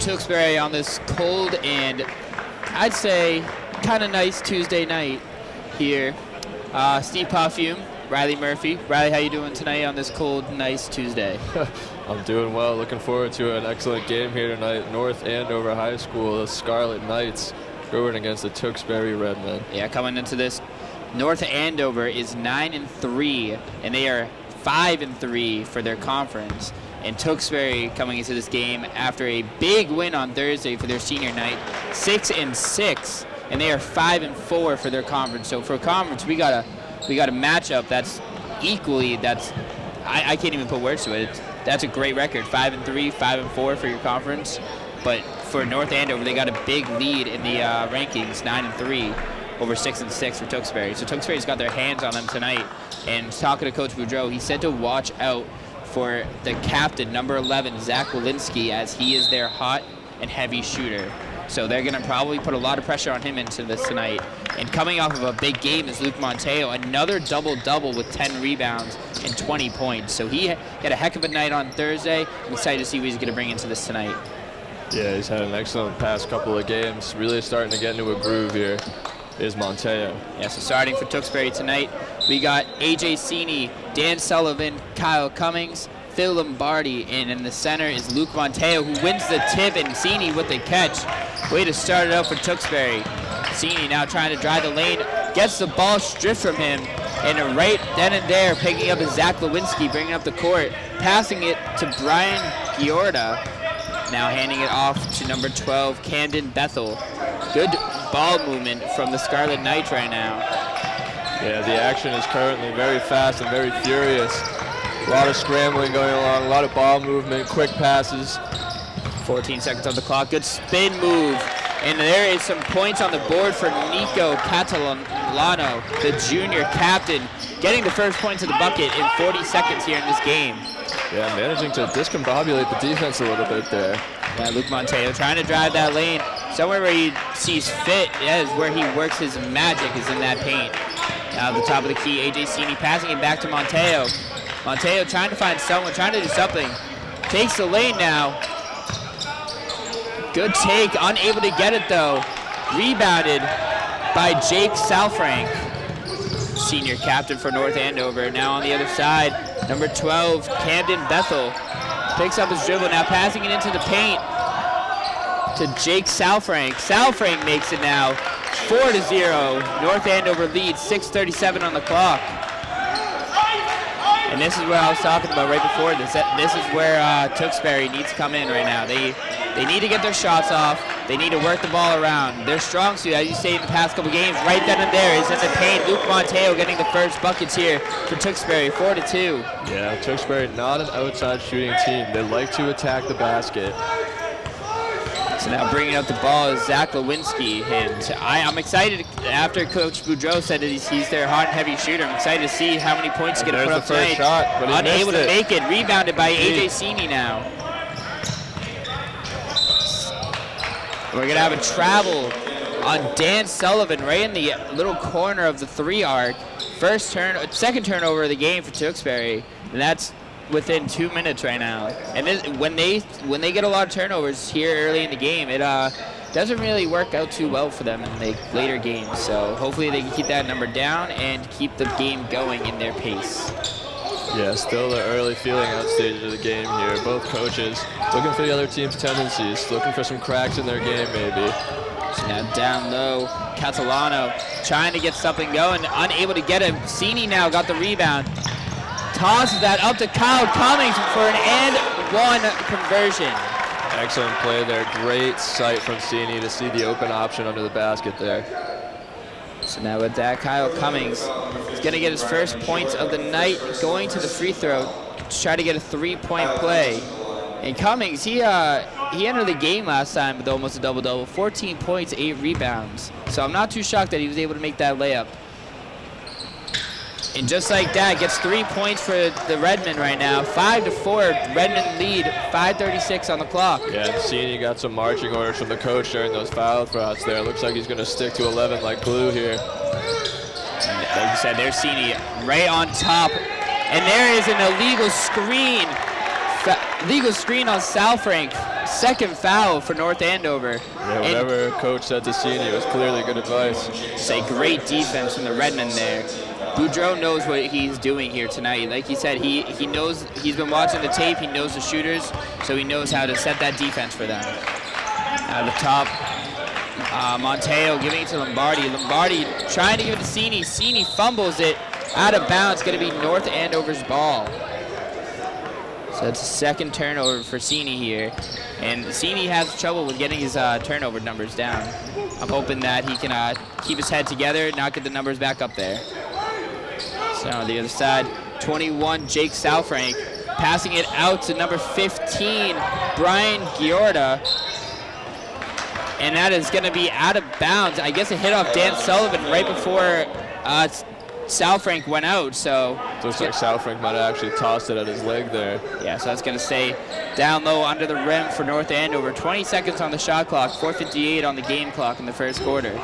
Tewksbury on this cold and I'd say kind of nice Tuesday night here. Steve Perfume, Riley Murphy. Riley, how you doing tonight on this cold, nice Tuesday? I'm doing well. Looking forward to an excellent game here tonight. North Andover High School, the Scarlet Knights, going against the Tewksbury Redmen. Yeah, coming into this, North Andover is 9-3, and they are 5-3 for their conference. And Tewksbury coming into this game after a big win on Thursday for their senior night, 6-6, and they are 5-4 for their conference. So for conference, we got a matchup that's equally, I can't even put words to it. That's a great record, 5-3, 5-4 for your conference. But for North Andover, they got a big lead in the rankings, 9-3 over 6-6 for Tewksbury. So Tewksbury's got their hands on them tonight. And talking to Coach Boudreau, he said to watch out for the captain, number 11, Zach Walensky, as he is their hot and heavy shooter. So they're going to probably put a lot of pressure on him into this tonight. And coming off of a big game is Luke Monteo, another double-double with 10 rebounds and 20 points. So he had a heck of a night on Thursday. I'm excited to see what he's going to bring into this tonight. Yeah, he's had an excellent past couple of games. Really starting to get into a groove here is Monteo. Yeah, so starting for Tewksbury tonight, we got AJ Sini, Dan Sullivan, Kyle Cummings, Phil Lombardi, and in the center is Luke Monteo, who wins the tip, and Sini with the catch. Way to start it out for Tewksbury. Sini now trying to drive the lane, gets the ball stripped from him, and right then and there, picking up is Zach Lewinsky, bringing up the court, passing it to Brian Giorda, now handing it off to number 12, Camden Bethel. Good ball movement from the Scarlet Knights right now. Yeah, the action is currently very fast and very furious. A lot of scrambling going along, a lot of ball movement, quick passes. 14 seconds on the clock. Good spin move. And there is some points on the board for Nico Catalano, the junior captain, getting the first points of the bucket in 40 seconds here in this game. Yeah, managing to discombobulate the defense a little bit there. Yeah, Luke Monteo trying to drive that lane. Somewhere where he sees fit, that is where he works his magic, is in that paint. Now at the top of the key, AJ Sini passing it back to Monteo. Monteo trying to find someone, trying to do something. Takes the lane now. Good take, unable to get it though. Rebounded by Jake Salfrank, senior captain for North Andover. Now on the other side, number 12, Camden Bethel, picks up his dribble, now passing it into the paint to Jake Salfrank. Salfrank makes it now 4-0. North Andover leads, 6:37 on the clock. And this is what I was talking about right before this. This is where Tewksbury needs to come in right now. They need to get their shots off. They need to work the ball around. Their strong suit, as you say in the past couple games, right then and there is in the paint. Luke Monteo getting the first buckets here for Tewksbury, 4-2. Yeah, Tewksbury not an outside shooting team. They like to attack the basket. So now bringing up the ball is Zach Lewinsky. And I'm excited after Coach Boudreau said that he's their hot and heavy shooter. I'm excited to see how many points he's going to put up tonight. Shot, but unable to make it. Rebounded by AJ Sini now. We're going to have a travel on Dan Sullivan right in the little corner of the 3 arc. Second turnover of the game for Tewksbury. And that's within 2 minutes right now. And when they get a lot of turnovers here early in the game, it doesn't really work out too well for them in the later games. So hopefully they can keep that number down and keep the game going in their pace. Yeah, still the early feeling out stages of the game here. Both coaches looking for the other team's tendencies, looking for some cracks in their game maybe. So now down low, Catalano trying to get something going, unable to get it. Sini now got the rebound. Tosses that up to Kyle Cummings for an and one conversion. Excellent play there. Great sight from Sini to see the open option under the basket there. So now with that, Kyle Cummings is going to get his first points of the night, going to the free throw to try to get a 3-point play. And Cummings, he entered the game last time with almost a double-double, 14 points, 8 rebounds. So I'm not too shocked that he was able to make that layup. And just like that, gets 3 points for the Redmen right now. 5-4, Redmen lead, 5:36 on the clock. Yeah, and Sini got some marching orders from the coach during those foul throws there. Looks like he's going to stick to 11 like glue here. Like you said, there's Sini right on top. And there is an illegal screen on Salfrank. second foul for North Andover. Yeah, whatever coach said to Sini was clearly good advice. It's a great defense from the Redmen there. Boudreaux knows what he's doing here tonight. Like he said, he knows, he's been watching the tape, he knows the shooters, so he knows how to set that defense for them. At the top, Monteo giving it to Lombardi. Lombardi trying to give it to Sini. Sini fumbles it out of bounds. It's going to be North Andover's ball. So it's a second turnover for Sini here. And Sini has trouble with getting his turnover numbers down. I'm hoping that he can keep his head together, not get the numbers back up there. So on the other side, 21, Jake Southrank, passing it out to number 15, Brian Giorda. And that is going to be out of bounds. I guess it hit off Dan Sullivan right before Southrank went out. So looks like Southrank might have actually tossed it at his leg there. Yeah, so that's going to stay down low under the rim for North Andover. 20 seconds on the shot clock, 4:58 on the game clock in the first quarter.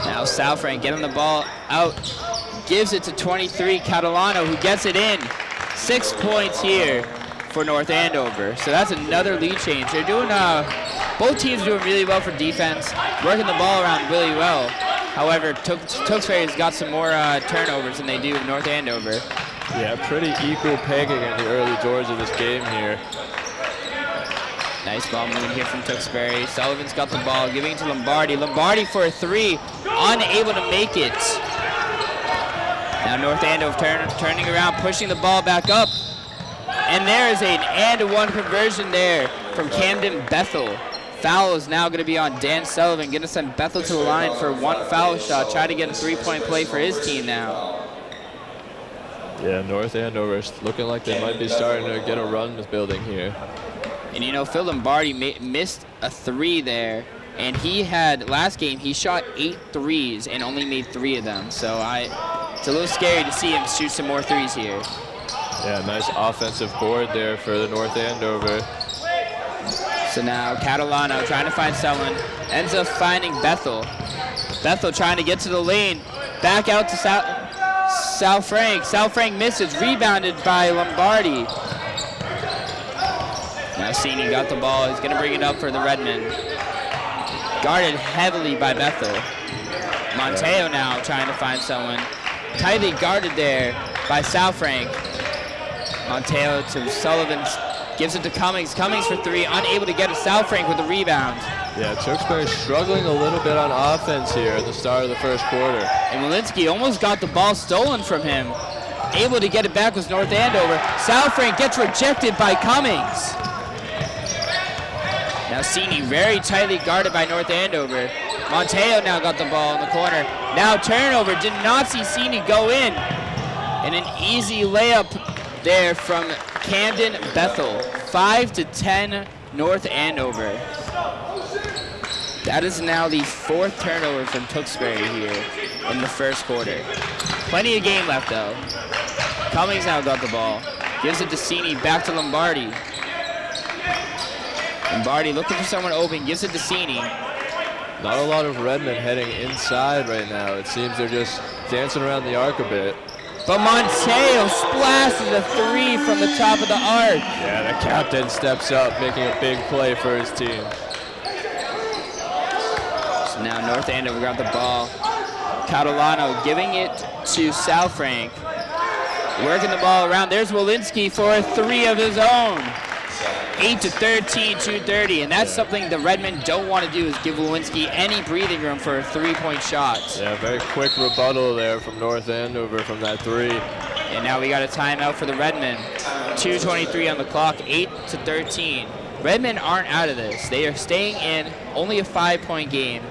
Now Southrank getting the ball out, gives it to 23, Catalano, who gets it in. 6 points here for North Andover. So that's another lead change. They're doing, both teams doing really well for defense, working the ball around really well. However, Tewksbury's got some more turnovers than they do in North Andover. Yeah, pretty equal pegging in the early doors of this game here. Nice ball movement here from Tewksbury. Sullivan's got the ball, giving it to Lombardi. Lombardi for a three, unable to make it. Now North Andover turning around, pushing the ball back up. And there is an and-one conversion there from Camden Bethel. Foul is now going to be on Dan Sullivan. Going to send Bethel to the line for one foul shot. Try to get a three-point play for his team now. Yeah, North Andover is looking like they might be starting to get a run building here. And you know, Phil Lombardi missed a three there. And he had, last game, he shot 8 threes and only made 3 of them. So it's a little scary to see him shoot some more threes here. Yeah, nice offensive board there for the North Andover. So now Catalano trying to find someone, ends up finding Bethel. Bethel trying to get to the lane, back out to Southrank. Southrank misses, rebounded by Lombardi. Now Sini got the ball, he's gonna bring it up for the Redmen. Guarded heavily by Bethel. Monteo now trying to find someone. Tightly guarded there by Southrank. Monteo to Sullivan, gives it to Cummings. Cummings for 3, unable to get it. Southrank with the rebound. Yeah, Tewksbury struggling a little bit on offense here at the start of the first quarter. And Walensky almost got the ball stolen from him. Able to get it back was North Andover. Southrank gets rejected by Cummings. Now Sini very tightly guarded by North Andover. Monteo now got the ball in the corner. Now turnover, did not see Sini go in. And an easy layup there from Camden Bethel. 5-10 North Andover. That is now the 4th turnover from Tewksbury here in the first quarter. Plenty of game left though. Cummings now got the ball. Gives it to Sini, back to Lombardi. Lombardi looking for someone open, gives it to Sini. Not a lot of Redmen heading inside right now. It seems they're just dancing around the arc a bit. But Monteo splashes a 3 from the top of the arc. Yeah, the captain steps up, making a big play for his team. So now North Andover got the ball. Catalano giving it to Southrank. Working the ball around. There's Walensky for a 3 of his own. 8-13, 2:30, and that's something the Redmen don't want to do, is give Walensky any breathing room for a 3-point shot. Yeah, very quick rebuttal there from North Andover from that 3. And now we got a timeout for the Redmen. 2:23 on the clock, 8-13. Redmen aren't out of this. They are staying in, only a 5-point game.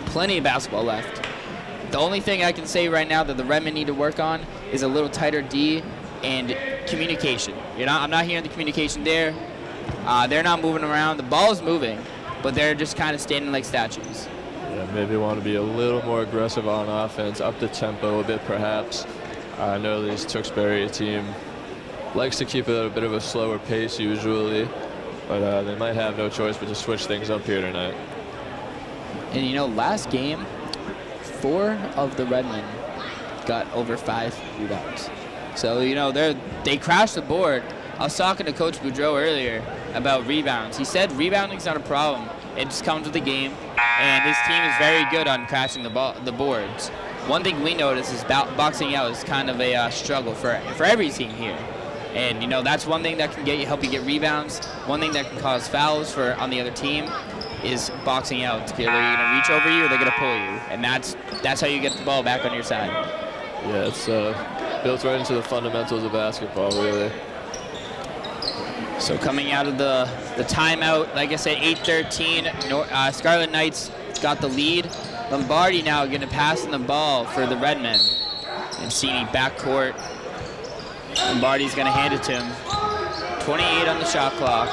Plenty of basketball left. The only thing I can say right now that the Redmen need to work on is a little tighter D and communication. I'm not hearing the communication there. They're not moving around. The ball is moving, but they're just kind of standing like statues. Yeah, maybe want to be a little more aggressive on offense, up the tempo a bit perhaps. I know this Tewksbury team likes to keep it at a bit of a slower pace usually, but they might have no choice but to switch things up here tonight. And last game, 4 of the Redmen got over 5 rebounds. So, they crashed the board, I was talking to Coach Boudreau earlier about rebounds. He said rebounding's not a problem. It just comes with the game, and his team is very good on crashing the boards. One thing we notice is boxing out is kind of a struggle for every team here. And, you know, that's one thing that can help you get rebounds. One thing that can cause fouls on the other team is boxing out. They're going to reach over you or they're going to pull you. And that's how you get the ball back on your side. Yeah, it's built right into the fundamentals of basketball, really. So coming out of the timeout, like I said, 8-13, Scarlet Knights got the lead. Lombardi now going to pass in the ball for the Redmen. And Cini backcourt. Lombardi's going to hand it to him. 28 on the shot clock.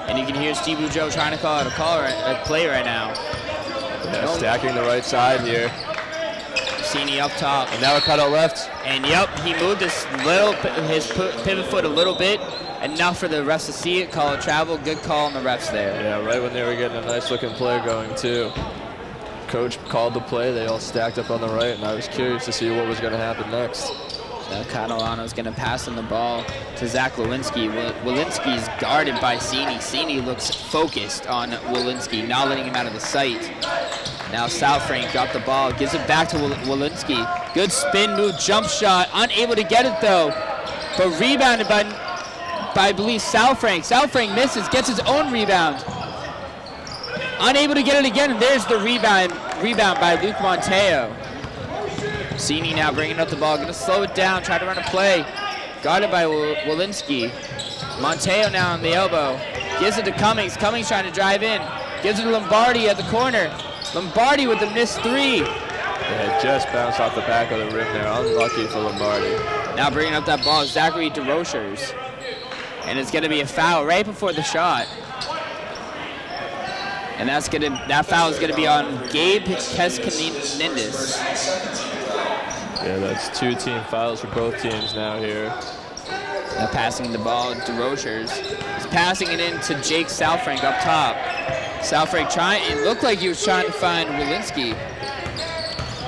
And you can hear Steve Boudreau trying to call out a play right now. Yeah, stacking the right side here. Cini up top. And now a cutout left. And yep, he moved his pivot foot a little bit. Enough for the refs to see it, call a travel. Good call on the refs there. Yeah, right when they were getting a nice looking play going too. Coach called the play, they all stacked up on the right, and I was curious to see what was going to happen next. Catalano's going to pass on the ball to Zach Walensky. Walensky's guarded by Cini. Cini looks focused on Walensky, not letting him out of the sight. Now South Frank got the ball, gives it back to Walensky. Good spin move, jump shot, unable to get it though, but rebounded by I believe South Frank. South Frank misses, gets his own rebound. Unable to get it again, and there's the rebound by Luke Monteo. Cini now bringing up the ball, going to slow it down, try to run a play. Guarded by Walensky. Monteo now on the elbow. Gives it to Cummings. Cummings trying to drive in. Gives it to Lombardi at the corner. Lombardi with the missed three. Yeah, just bounced off the back of the rim there. Unlucky for Lombardi. Now bringing up that ball is Zachary DeRochers. And it's going to be a foul right before the shot. And that foul is going to be on Gabe Keskanindis. Yeah, that's 2 team fouls for both teams now here. Now passing the ball, DeRochers. He's passing it in to Jake Southfrank up top. Southfrank it looked like he was trying to find Walensky.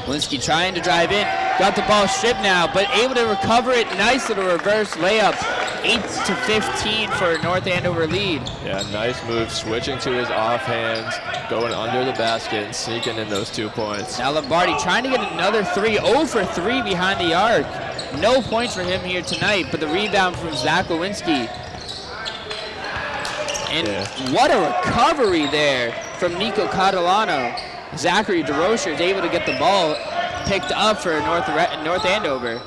Walensky trying to drive in. Got the ball stripped now, but able to recover it. Nice little reverse layup. 8-15 for North Andover lead. Yeah, nice move, switching to his offhand, going under the basket and sneaking in those 2 points. Now Lombardi trying to get another 3, 0 for 3 behind the arc. No points for him here tonight, but the rebound from Zach Lewinsky. And what a recovery there from Nico Catalano. Zachary DeRocher is able to get the ball picked up for North Andover.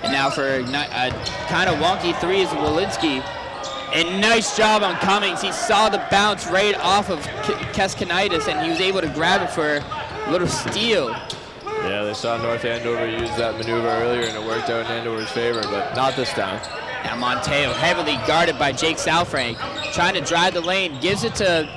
And now for a kind of wonky 3 is Walensky. And nice job on Cummings. He saw the bounce right off of Keskanidis, and he was able to grab it for a little steal. Yeah, they saw North Andover use that maneuver earlier, and it worked out in Andover's favor, but not this time. Now Monteo heavily guarded by Jake Southfrank. Trying to drive the lane. Gives it to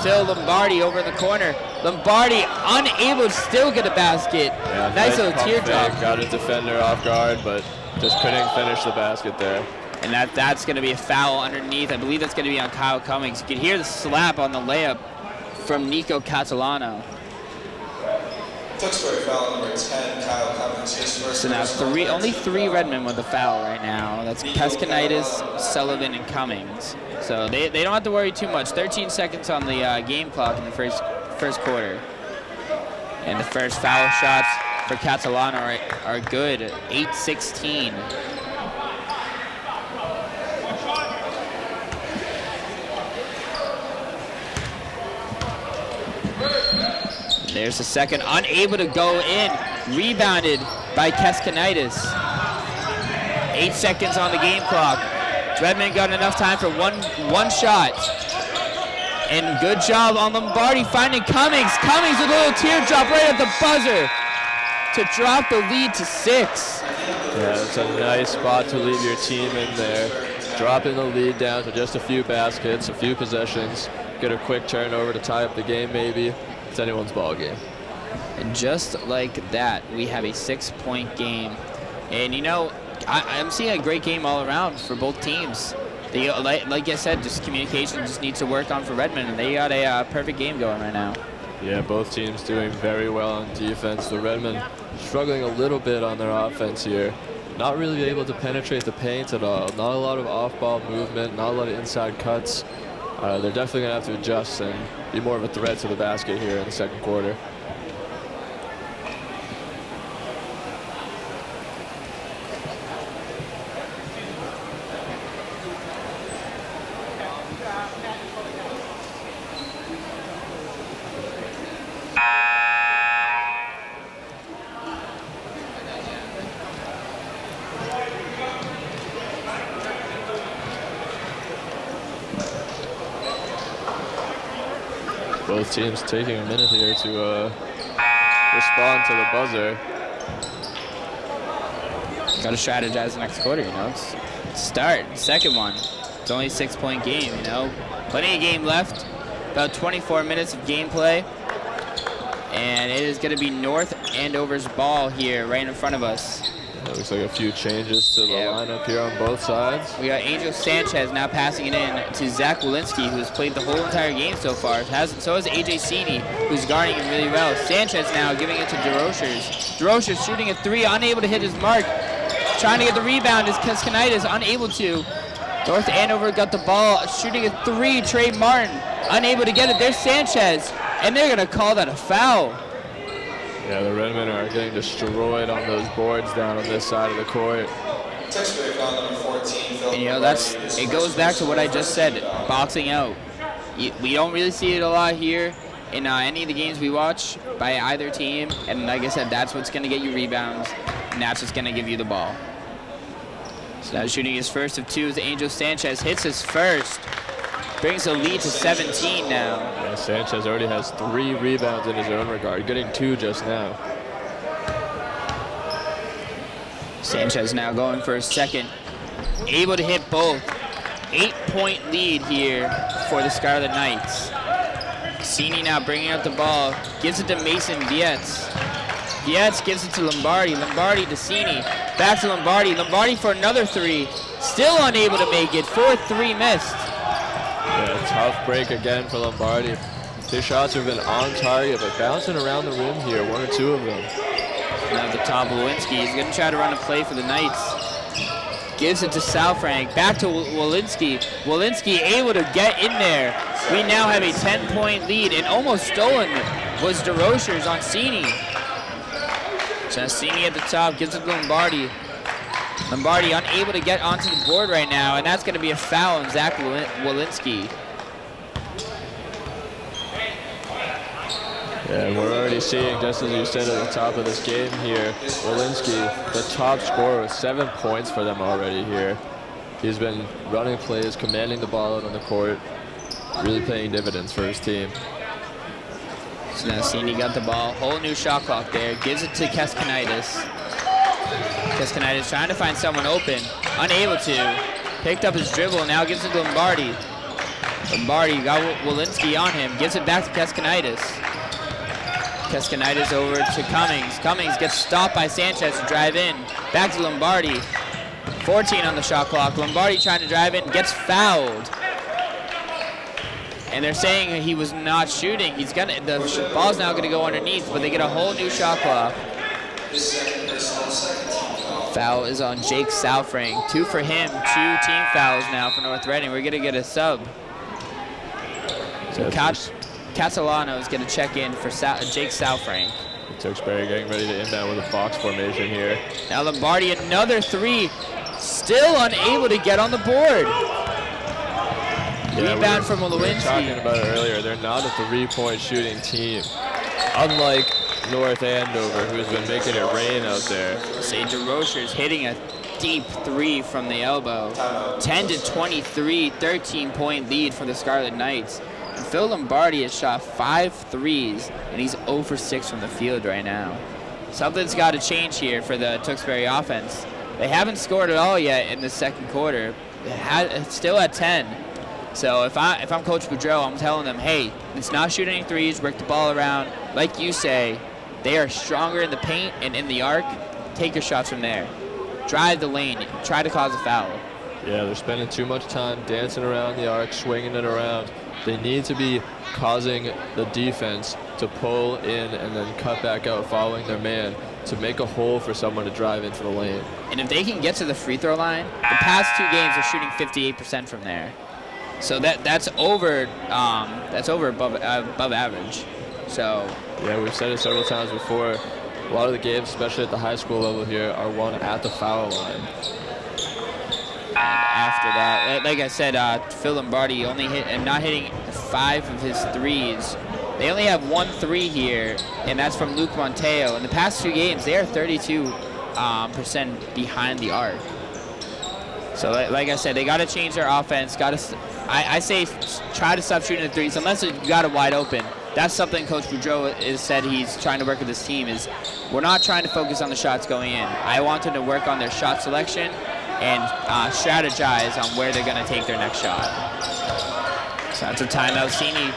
Phil Lombardi over in the corner. Lombardi unable to still get a basket. Yeah, nice little teardrop. Got his defender off guard, but just couldn't finish the basket there. And that's going to be a foul underneath. I believe that's going to be on Kyle Cummings. You can hear the slap on the layup from Nico Catalano. Tewksbury foul number 10, Kyle Cummings, his first. So now only 3 Redmen with a foul right now. That's Keskanidis, Sullivan, and Cummings. So they don't have to worry too much. 13 seconds on the game clock in the first quarter. And the first foul shots for Catalano are good. 8-16. There's the second, unable to go in. Rebounded by Keskanidis. 8 seconds on the game clock. Redmond got enough time for one shot. And good job on Lombardi finding Cummings. Cummings with a little teardrop right at the buzzer to drop the lead to 6. Yeah, it's a nice spot to leave your team in there. Dropping the lead down to just a few baskets, a few possessions. Get a quick turnover to tie up the game maybe. It's anyone's ball game. And just like that, we have a 6-point game. And you know, I'm seeing a great game all around for both teams. They, like I said, just communication just needs to work on for Redmond, and they got a perfect game going right now. Yeah, both teams doing very well on defense. The Redmond struggling a little bit on their offense here. not really able to penetrate the paint at all. Not a lot of off-ball movement, not a lot of inside cuts. They're definitely going to have to adjust and be more of a threat to the basket here in the second quarter. Both teams taking a minute here to respond to the buzzer. Got to strategize the next quarter, you know. Start, second one. It's only a 6-point game, you know. Plenty of game left. About 24 minutes of gameplay. And it is going to be North Andover's ball here right in front of us. It looks like a few changes to the lineup here on both sides. We got Angel Sanchez now passing it in to Zach Walensky, who's played the whole entire game so far. So has AJ Sini, who's guarding him really well. Sanchez now giving it to DeRochers. DeRochers shooting a three, unable to hit his mark. Trying to get the rebound is Keskanitis, unable to. North Andover got the ball, shooting a three. Trey Martin, unable to get it. There's Sanchez, and they're going to call that a foul. Yeah, the Redmen are getting destroyed on those boards down on this side of the court. And, you know, it goes back to what I just said, boxing out. We don't really see it a lot here in any of the games we watch by either team. And like I said, that's what's going to get you rebounds, and that's what's going to give you the ball. So now shooting his first of two is Angel Sanchez. Hits his first. Brings the lead to 17 now. Yeah, Sanchez already has 3 rebounds in his own regard, getting 2 just now. Sanchez now going for a second. Able to hit both. 8-point lead here for the Scarlet Knights. Cini now bringing out the ball. Gives it to Mason Vietz. Vietz gives it to Lombardi. Lombardi to Cini. Back to Lombardi. Lombardi for another 3. Still unable to make it. 4-3 missed. Yeah, tough break again for Lombardi. His shots have been on target, but bouncing around the rim here, 1 or 2 of them. Now at the top, Walensky is going to try to run a play for the Knights. Gives it to Salfrank. Back to Walensky. Walensky able to get in there. We now have a 10-point lead, and almost stolen was DeRochers on Cini. So Cini at the top gives it to Lombardi. Lombardi unable to get onto the board right now, and that's going to be a foul on Zach Walensky. Yeah, and we're already seeing, just as you said at the top of this game here, Walensky, the top scorer with 7 points for them already here. He's been running plays, commanding the ball out on the court, really paying dividends for his team. So now Cini got the ball, whole new shot clock there, gives it to Keskanitis. Keskanitis trying to find someone open, unable to. Picked up his dribble, now gives it to Lombardi. Lombardi got Walensky on him, gives it back to Keskanitis. Keskanitis over to Cummings. Cummings gets stopped by Sanchez to drive in. Back to Lombardi. 14 on the shot clock. Lombardi trying to drive in, gets fouled. And they're saying he was not shooting. The ball's now gonna go underneath, but they get a whole new shot clock. Foul is on Jake Salfrank. 2 for him, 2 team fouls now for North Reading. We're gonna get a sub. So Catalano is going to check in for Jake Salfrank. Tewksbury getting ready to inbound with a box formation here. Now Lombardi, another 3. Still unable to get on the board. Yeah, rebound from We were Lewinsky. talking about it earlier. They're not a 3-point shooting team. Unlike North Andover, who's been making it rain out there. Say DeRochers hitting a deep 3 from the elbow. 10-23, 13-point lead for the Scarlet Knights. Phil Lombardi has shot 5 threes, and he's 0 for 6 from the field right now. Something's got to change here for the Tewksbury offense. They haven't scored at all yet in the second quarter. It's still at 10. So if I'm Coach Boudreau, I'm telling them, hey, it's not shooting any threes, work the ball around. Like you say, they are stronger in the paint and in the arc. Take your shots from there. Drive the lane. Try to cause a foul. Yeah, they're spending too much time dancing around the arc, swinging it around. They need to be causing the defense to pull in and then cut back out, following their man to make a hole for someone to drive into the lane. And if they can get to the free throw line, the past 2 games are shooting 58% from there. So that's over above average. So yeah, we've said it several times before. A lot of the games, especially at the high school level here, are won at the foul line. After that, like I said, Phil Lombardi only not hitting 5 of his threes. They only have 1 3 here, and that's from Luke Monteo. In the past 2 games, they are 32% behind the arc. So, like I said, they got to change their offense. I say try to stop shooting the threes unless you got it wide open. That's something Coach Boudreau has said he's trying to work with his team. Is we're not trying to focus on the shots going in. I want them to work on their shot selection and strategize on where they're going to take their next shot. So that's a timeout. Cini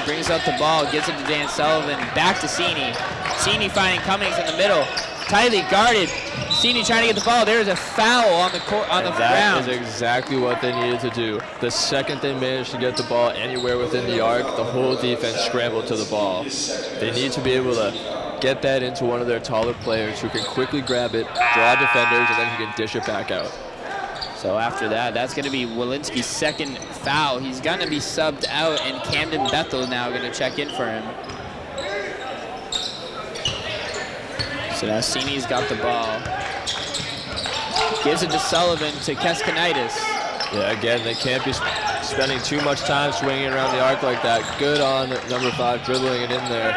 brings up the ball, gives it to Dan Sullivan, back to Cini. Cini finding Cummings in the middle, tightly guarded. Cini trying to get the ball. There is a foul on the ground. That is exactly what they needed to do. The second they managed to get the ball anywhere within the arc, the whole defense scrambled to the ball. They need to be able to get that into one of their taller players who can quickly grab it, draw defenders, and then he can dish it back out. So after that, that's going to be Walensky's second foul. He's going to be subbed out, and Camden Bethel now going to check in for him. So now Cini's got the ball. Gives it to Sullivan to Keskanaitis. Yeah, again, they can't be spending too much time swinging around the arc like that. Good on number 5, dribbling it in there.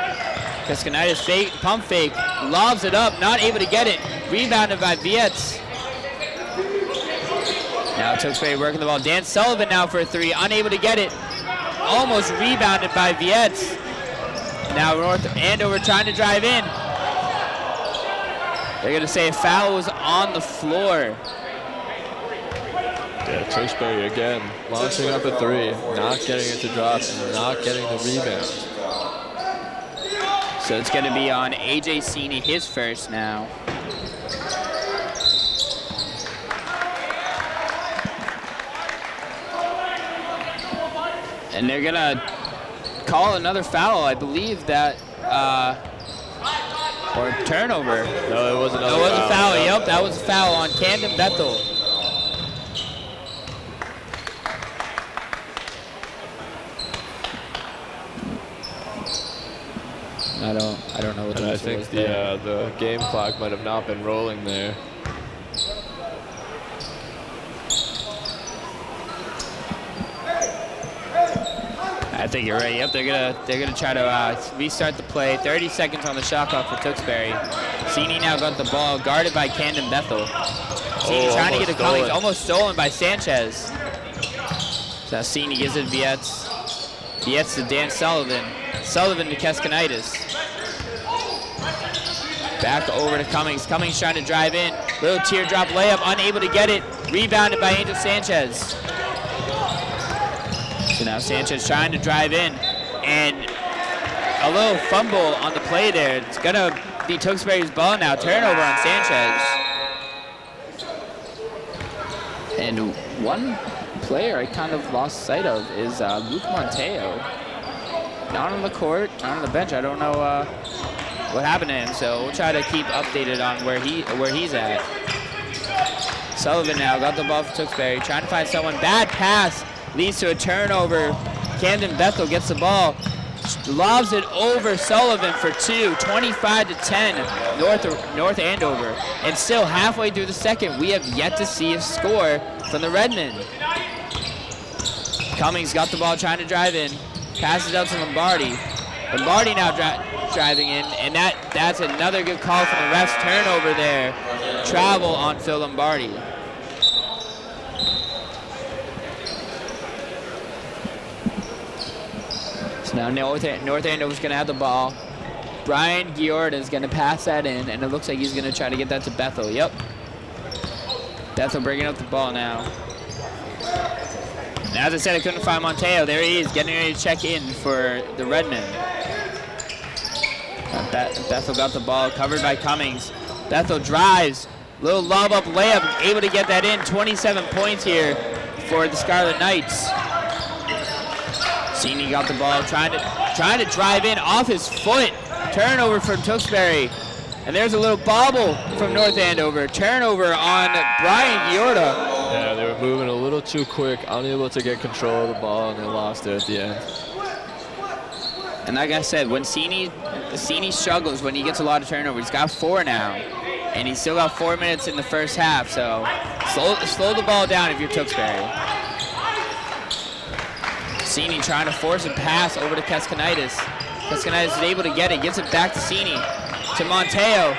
Keskanaitis fake, pump fake, lobs it up, not able to get it. Rebounded by Vietz. Now Tewksbury working the ball. Dan Sullivan now for a 3, unable to get it. Almost rebounded by Vietz. Now North Andover trying to drive in. They're going to say a foul was on the floor. Yeah, Tewksbury again, launching up a 3, not getting it to drop, and not getting the rebound. So it's going to be on A.J. Cini, his first now. And they're going to call another foul, I believe that, or turnover. No, it was another foul. It was a foul, Yep. yep, that was a foul on Camden Bethel. I don't know what the And I whistle think was there. the game clock might have not been rolling there. I think you're right. Yep, they're gonna try to restart the play. 30 seconds on the shot clock for Tewksbury. Cini now got the ball, guarded by Camden Bethel. Cini trying to get to Cummings, almost stolen by Sanchez. So Cini gives it to Vietz. Vietz to Dan Sullivan. Sullivan to Keskanaitis. Back over to Cummings. Cummings trying to drive in. Little teardrop layup, unable to get it. Rebounded by Angel Sanchez. So now Sanchez trying to drive in, and a little fumble on the play there. It's gonna be Tewksbury's ball now. Turnover on Sanchez. And one player I kind of lost sight of is Luke Monteo. Not on the court, not on the bench. I don't know what happened to him, so we'll try to keep updated on where he's at. Sullivan now got the ball for Tewksbury, trying to find someone. Bad pass. Leads to a turnover. Camden Bethel gets the ball, lobs it over Sullivan for 2, 25-10, North Andover. And still halfway through the second, we have yet to see a score from the Redmen. Cummings got the ball trying to drive in, passes out to Lombardi. Lombardi now driving in, and that's another good call from the refs. Turnover there. Travel on Phil Lombardi. So now North Andover's going to have the ball. Brian Giord is going to pass that in, and it looks like he's going to try to get that to Bethel. Yep. Bethel bringing up the ball now. And as I said, I couldn't find Monteo. There he is, getting ready to check in for the Redmen. Bethel got the ball, covered by Cummings. Bethel drives, little lob up layup, able to get that in. 27 points here for the Scarlet Knights. Cini got the ball, trying to drive in off his foot. Turnover from Tewksbury. And there's a little bobble from North Andover. Turnover on Brian Giorda. Yeah, they were moving a little too quick, unable to get control of the ball, and they lost it at the end. And like I said, when Cini struggles when he gets a lot of turnovers. He's got 4 now, and he's still got 4 minutes in the first half. So slow the ball down if you're Tewksbury. Cini trying to force a pass over to Keskinaitis. Keskinaitis is able to get it, gives it back to Cini. To Monteo.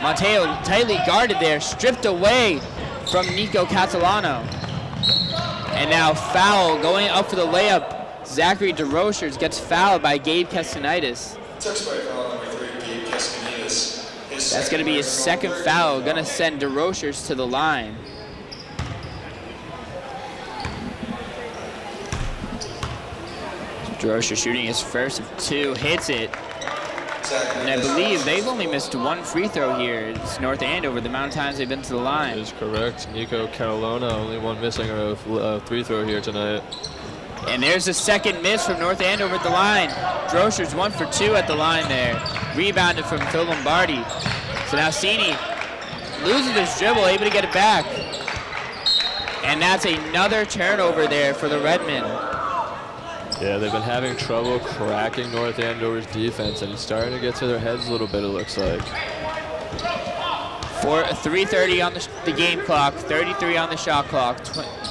Monteo tightly guarded there, stripped away from Nico Catalano. And now foul going up for the layup. Zachary DeRochers gets fouled by Gabe Keskinaitis. Tewksbury foul number 3, Gabe Keskinaitis. That's going to be his second foul, going to send DeRochers to the line. DeRochers shooting his first of 2, hits it. And I believe they've only missed 1 free throw here. It's North Andover, the amount of times they've been to the line. That is correct. Nico Catalona, only one missing a free throw here tonight. And there's a second miss from North Andover at the line. DeRochers 1 for 2 at the line there. Rebounded from Phil Lombardi. So now Cini loses his dribble, able to get it back. And that's another turnover there for the Redmen. Yeah, they've been having trouble cracking North Andover's defense, and it's starting to get to their heads a little bit, it looks like. 3:30 on the game clock, 33 on the shot clock,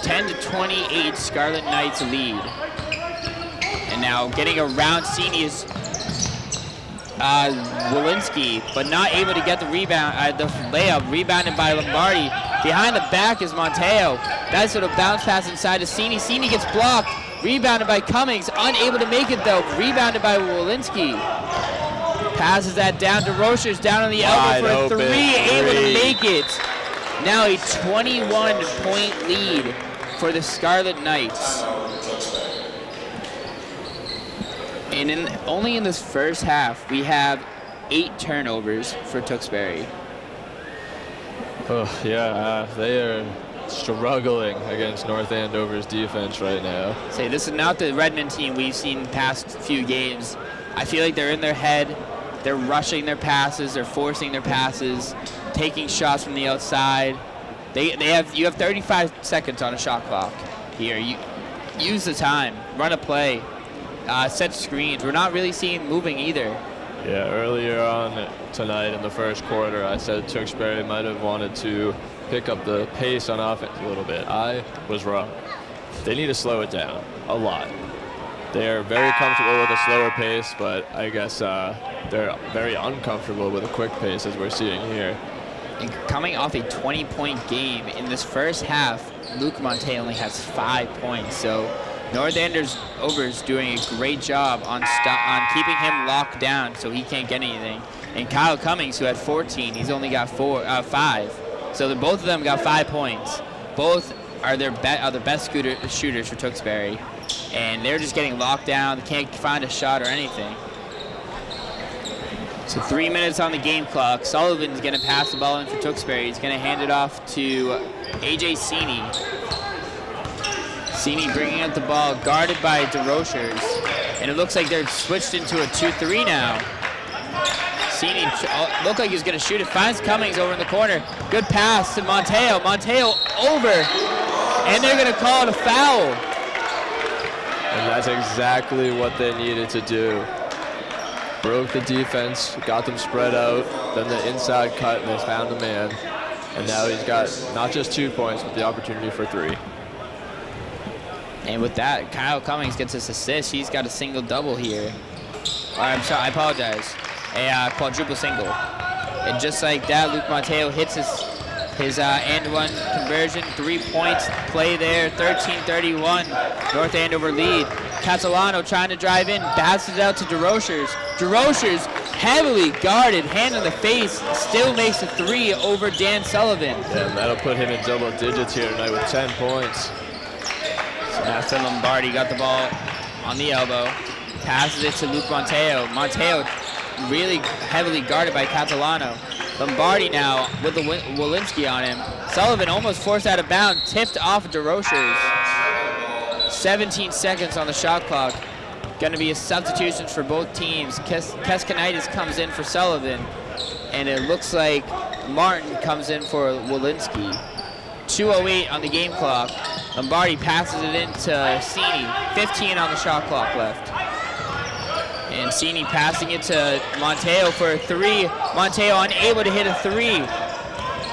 10-28 Scarlet Knights lead. And now getting around Cini is Walensky, but not able to get the rebound, the layup, rebounded by Lombardi. Behind the back is Monteo. Nice little bounce pass inside to Cini. Cini gets blocked. Rebounded by Cummings, unable to make it though. Rebounded by Walensky. Passes that down to Rochers, down on the elbow for a 3, able to make it. Now a 21-point lead for the Scarlet Knights. And only in this first half, we have 8 turnovers for Tewksbury. Oh, yeah, they are struggling against North Andover's defense right now. Say, this is not the Redmond team we've seen past few games. I feel like they're in their head. They're rushing their passes. They're forcing their passes, taking shots from the outside. You have 35 seconds on a shot clock here. You use the time, run a play, set screens. We're not really seeing moving either. Yeah, earlier on tonight in the first quarter, I said Tewksbury might have wanted to pick up the pace on offense a little bit. I was wrong. They need to slow it down a lot. They're very comfortable with a slower pace, but I guess they're very uncomfortable with a quick pace, as we're seeing here. And coming off a 20-point game in this first half, Luke Monte only has 5 points. So North Andover's doing a great job on keeping him locked down so he can't get anything. And Kyle Cummings, who had 14, he's only got 5. So both of them got 5 points. Both are the best shooters for Tewksbury. And they're just getting locked down. They can't find a shot or anything. So 3 minutes on the game clock. Sullivan's going to pass the ball in for Tewksbury. He's going to hand it off to A.J. Cini. Cini bringing up the ball, guarded by DeRochers. And it looks like they're switched into a 2-3 now. Cini looked like he's going to shoot it. Finds Cummings over in the corner. Good pass to Monteo. Monteo over. And they're going to call it a foul. And that's exactly what they needed to do. Broke the defense, got them spread out, then the inside cut, and they found a man. And now he's got not just 2 points, but the opportunity for 3. And with that, Kyle Cummings gets his assist. He's got a single-double here. I'm sorry, I apologize. A quadruple single. And just like that, Luke Monteo hits his and-one conversion. 3 points play there, 13-31. North Andover lead. Catalano trying to drive in, passes it out to DeRochers. DeRochers, heavily guarded, hand in the face, still makes a 3 over Dan Sullivan. Yeah, and that'll put him in double digits here tonight with 10 points. So now Phil Lombardi got the ball on the elbow, passes it to Luke Monteo. Monteo really heavily guarded by Catalano. Lombardi now with the Walensky on him. Sullivan almost forced out of bounds, tipped off DeRochers. 17 seconds on the shot clock. Going to be a substitutions for both teams. Keskinaitis comes in for Sullivan. and it looks like Martin comes in for Walensky. 2:08 on the game clock. Lombardi passes it into Cini. 15 on the shot clock left. And Cini passing it to Monteo for a three. Monteo unable to hit a three.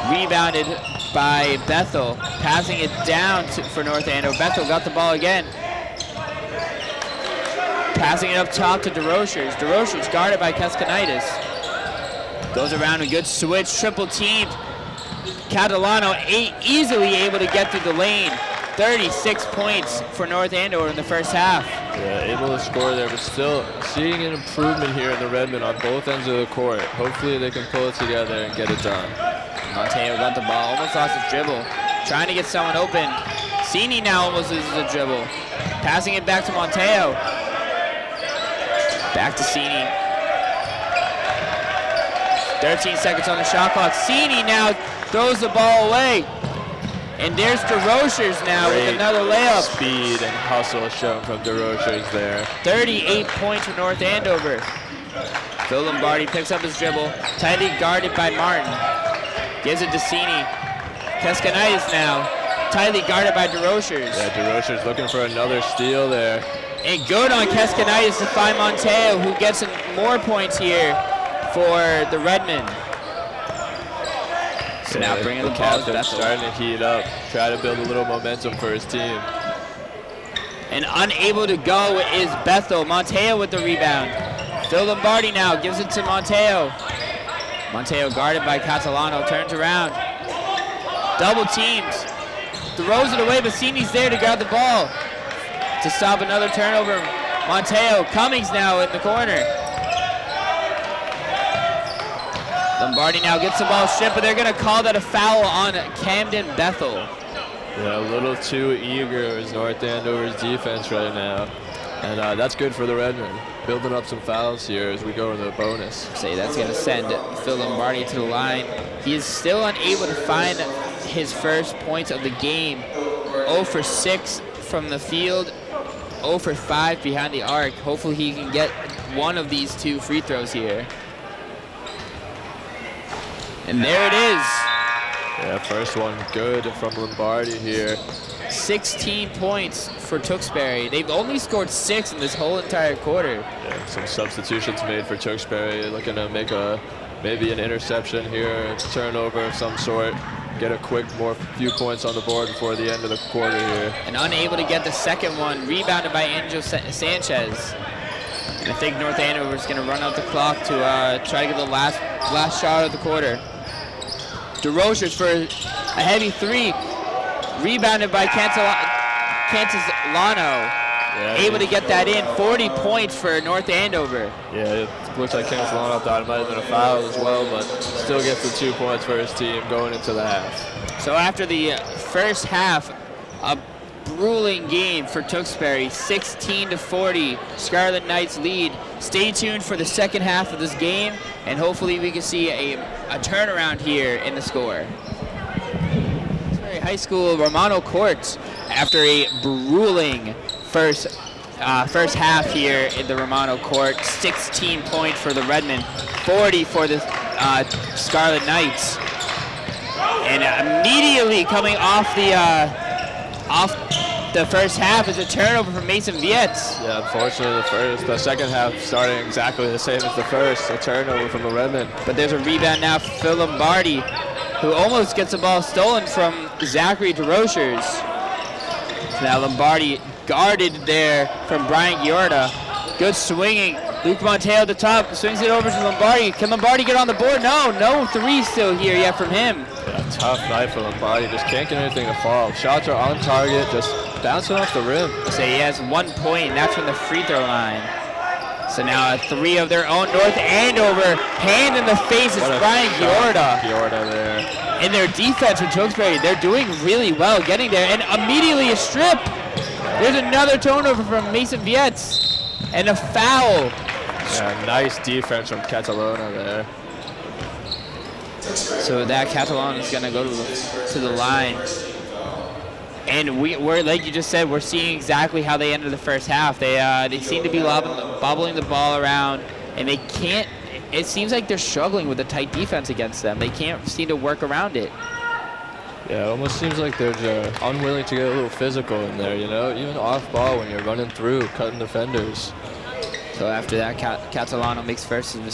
Rebounded by Bethel. Passing it down for North Andover. Bethel got the ball again. Passing it up top to DeRochers. DeRochers guarded by Keskanitis. Goes around a good switch, triple teamed. Catalano easily able to get through the lane. 36 points for North Andover in the first half. Yeah, able to score there, but still seeing an improvement here in the Redmen on both ends of the court. Hopefully they can pull it together and get it done. Monteo got the ball, almost lost his dribble. Trying to get someone open. Cini now almost loses a dribble. Passing it back to Monteo. Back to Cini. 13 seconds on the shot clock. Cini now throws the ball away. And there's DeRochers now with another layup. Speed and hustle shown from DeRochers there. 38 points for North Andover. Phil Lombardi picks up his dribble. Tightly guarded by Martin. Gives it to Cini. Keskanitis now. Tightly guarded by DeRochers. Yeah, DeRochers looking for another steal there. And good on Keskanitis to find Monteo, who gets more points here for the Redmen. So now bringing the ball to Bethel. Starting to heat up, try to build a little momentum for his team. And unable to go is Bethel. Monteo with the rebound. Phil Lombardi now gives it to Monteo. Monteo guarded by Catalano, turns around. Double teams. Throws it away, but Cini's there to grab the ball. To stop another turnover. Monteo, Cummings now in the corner. Lombardi now gets the ball stripped, but they're going to call that a foul on Camden Bethel. Yeah, a little too eager is North Andover's defense right now. And that's good for the Redmen. Building up some fouls here as we go into the bonus. Say that's going to send Phil Lombardi to the line. He is still unable to find his first points of the game. 0 for 6 from the field, 0 for 5 behind the arc. Hopefully he can get one of these two free throws here. And there it is. Yeah, first one good from Lombardi here. 16 points for Tewksbury. They've only scored 6 in this whole entire quarter. Yeah, some substitutions made for Tewksbury, looking to make maybe an interception here, a turnover of some sort. Get a quick few points on the board before the end of the quarter here. And unable to get the second one, rebounded by Angel Sanchez. And I think North Andover is going to run out the clock to try to get the last shot of the quarter. DeRochers for a heavy three, rebounded by Cantilano. Yeah, able to get that in. 40 points for North Andover. Yeah, it looks like Cantilano thought it might have been a foul as well, but still gets the 2 points for his team going into the half. So after the first half, a grueling game for Tewksbury, 16-40. Scarlet Knights lead. Stay tuned for the second half of this game, and hopefully we can see a turnaround here in the score. Tewksbury High School Romano Courts, after a grueling first half here in the Romano Court, 16 points for the Redmen, 40 for the Scarlet Knights. And immediately coming off the first half is a turnover from Mason Vietz. Yeah, unfortunately the second half starting exactly the same as the first, a turnover from the Redmen. But there's a rebound now for Phil Lombardi, who almost gets the ball stolen from Zachary DeRochers. So now Lombardi guarded there from Brian Giorda. Good swinging. Luke Monteo at the top, swings it over to Lombardi. Can Lombardi get on the board? No three still here yet from him. Yeah, tough night for Lombardi, just can't get anything to fall. Shots are on target, just bouncing off the rim. So he has 1 point, and that's from the free throw line. So now a three of their own. North Andover, hand in the face is Brian Giorda. Giorda there. And their defense with Tewksbury, they're doing really well getting there. And immediately a strip. There's another turnover from Mason Vietz. And a foul. Yeah, nice defense from Catalona there. So that Catalana is going to go to the line. And we're, like you just said, we're seeing exactly how they ended the first half. They seem to be bobbling the ball around, and they can't it seems like they're struggling with a tight defense against them. They can't seem to work around it. Yeah, it almost seems like they're unwilling to get a little physical in there, you know? Even off ball when you're running through, cutting defenders. So after that, Catalano makes first of the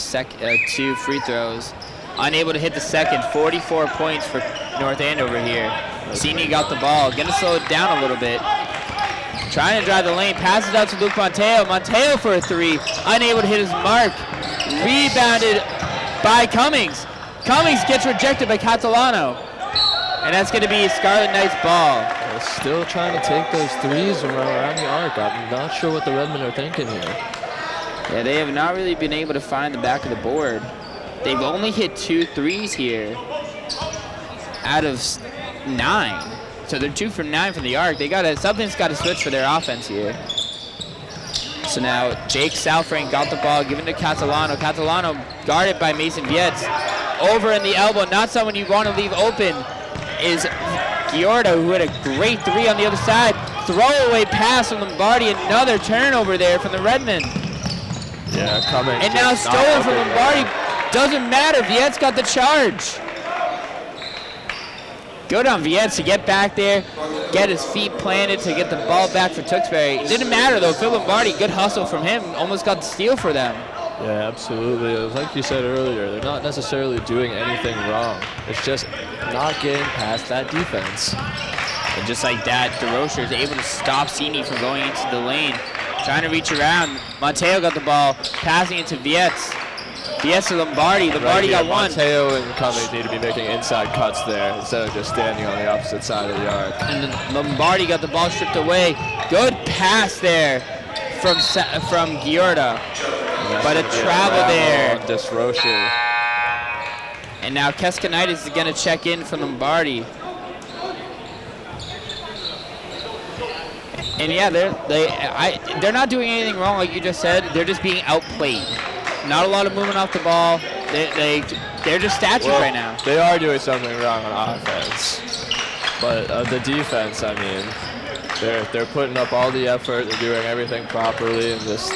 2 free throws. Unable to hit the second. 44 points for North Andover here. Sini got the ball. Gonna slow it down a little bit. Trying to drive the lane. Passes out to Luke Monteo. Monteo for a 3. Unable to hit his mark. Rebounded by Cummings. Cummings gets rejected by Catalano. And that's going to be Scarlet Knights ball. They're still trying to take those threes around the arc. I'm not sure what the Redmen are thinking here. Yeah, they have not really been able to find the back of the board. They've only hit 2 threes here out of 9. So they're 2 from 9 from the arc. Something's got to switch for their offense here. So now Jake Salfrank got the ball, given to Catalano. Catalano guarded by Mason Vietz. Over in the elbow, not someone you want to leave open, is Giorda, who had a great 3 on the other side. Throwaway pass from Lombardi. Another turnover there from the Redmen. Yeah, coming. And now stolen from Lombardi. Doesn't matter. Vietz got the charge. Good on Vietz to get back there, get his feet planted to get the ball back for Tewksbury. It didn't matter though. Phil Lombardi, good hustle from him. Almost got the steal for them. Yeah, absolutely. It was like you said earlier, they're not necessarily doing anything wrong. It's just not getting past that defense. And just like that, DeRocher is able to stop Sini from going into the lane. Trying to reach around. Monteo got the ball, passing it to Vietz. Vietz to Lombardi. Lombardi got one. Monteo and Cummings need to be making inside cuts there instead of just standing on the opposite side of the arc. And then Lombardi got the ball stripped away. Good pass there from Giorda. But a travel there. DeRocher. And now Keskanaitis is going to check in for Lombardi. And yeah, they're not doing anything wrong, like you just said. They're just being outplayed. Not a lot of movement off the ball. They're just statues right now. They are doing something wrong on offense, but the defense, I mean, they're putting up all the effort. They're doing everything properly, and just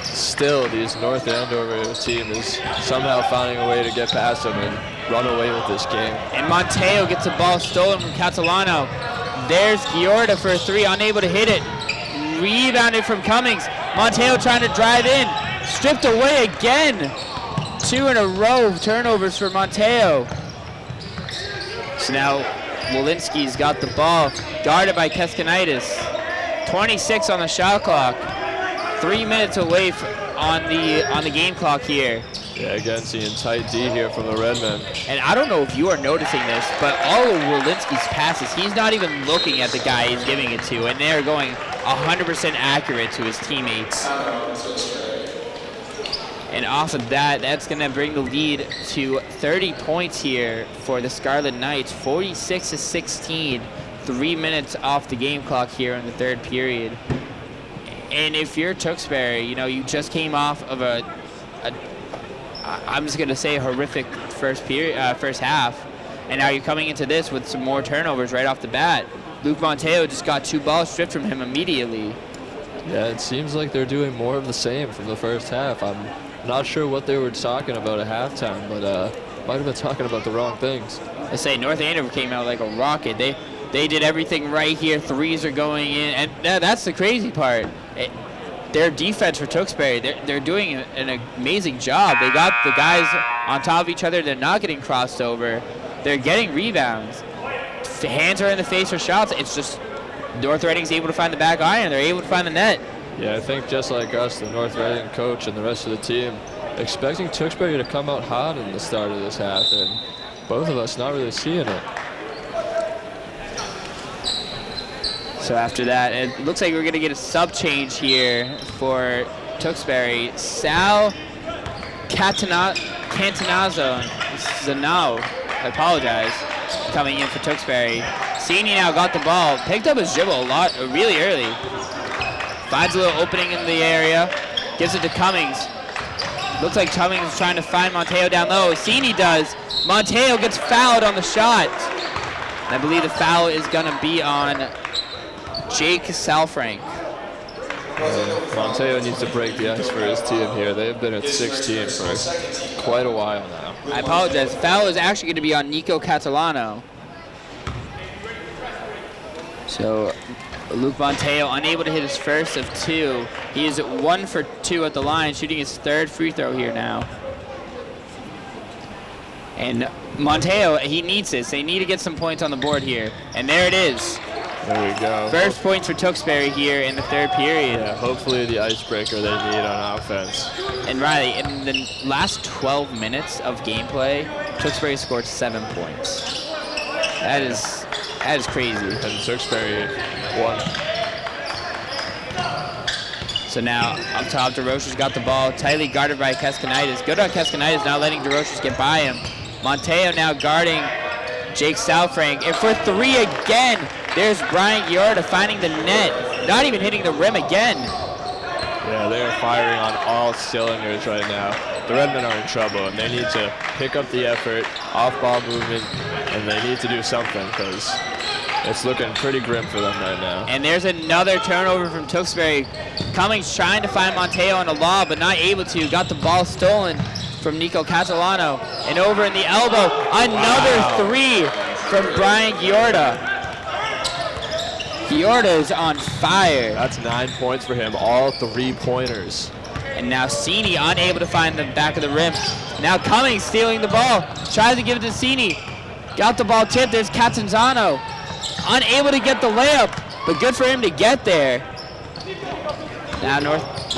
still, these North Andover team is somehow finding a way to get past them and run away with this game. And Monteo gets the ball stolen from Catalano. There's Giorda for a 3, unable to hit it. Rebounded from Cummings. Monteo trying to drive in. Stripped away again. 2 in a row turnovers for Monteo. So now Walensky's got the ball, guarded by Keskanaitis. 26 on the shot clock. 3 minutes away on the game clock here. Yeah, again, seeing tight D here from the Redmen. And I don't know if you are noticing this, but all of Walensky's passes, he's not even looking at the guy he's giving it to, and they're going 100% accurate to his teammates. And off of that, that's going to bring the lead to 30 points here for the Scarlet Knights, 46-16. 3 minutes off the game clock here in the third period. And if you're Tewksbury, you know, you just came off of I'm just going to say a horrific first half, and now you're coming into this with some more turnovers right off the bat. Luke Monteo just got 2 balls stripped from him immediately. Yeah, it seems like they're doing more of the same from the first half. I'm not sure what they were talking about at halftime, but might have been talking about the wrong things. I say North Andover came out like a rocket. They did everything right here. 3s are going in, and that's the crazy part. Their defense for Tewksbury, they're doing an amazing job. They got the guys on top of each other. They're not getting crossed over. They're getting rebounds. Hands are in the face for shots. It's just North Reading's able to find the back iron. They're able to find the net. Yeah, I think just like us, the North Reading coach and the rest of the team, expecting Tewksbury to come out hot in the start of this half, and both of us not really seeing it. So after that, it looks like we're going to get a sub change here for Tewksbury. Sal Cantanazzo, Zanao, I apologize, coming in for Tewksbury. Sini now got the ball, picked up his dribble really early. Finds a little opening in the area, gives it to Cummings. Looks like Cummings is trying to find Monteo down low. Sini does. Monteo gets fouled on the shot. I believe the foul is going to be on Jake Salfrank. Monteo needs to break the ice for his team here. They've been at 16 for quite a while now. I apologize. Foul is actually going to be on Nico Catalano. So Luke Monteo unable to hit his first of 2. He is 1 for 2 at the line, shooting his 3rd free throw here now. And Monteo, he needs this. They need to get some points on the board here. And there it is. There we go. First points for Tewksbury here in the 3rd period. Yeah, hopefully the icebreaker they need on offense. And Riley, in the last 12 minutes of gameplay, Tewksbury scored 7 points. That is crazy. And Tewksbury won. So now up top, DeRoche's got the ball, tightly guarded by Keskinaitis. Good on Keskinaitis, now letting DeRoche get by him. Monteo now guarding Jake Salfrank. And for 3 again, there's Brian Giorda finding the net. Not even hitting the rim again. Yeah, they're firing on all cylinders right now. The Redmen are in trouble, and they need to pick up the effort, off-ball movement, and they need to do something because it's looking pretty grim for them right now. And there's another turnover from Tewksbury. Cummings trying to find Monteo on a lob, but not able to. Got the ball stolen from Nico Catalano. And over in the elbow, another 3 from Brian Giorda. Giorda is on fire. That's 9 points for him, all 3-pointers. And now Cini unable to find the back of the rim. Now Cummings stealing the ball. Tries to give it to Cini. Got the ball tipped. There's Catanzano. Unable to get the layup, but good for him to get there. Now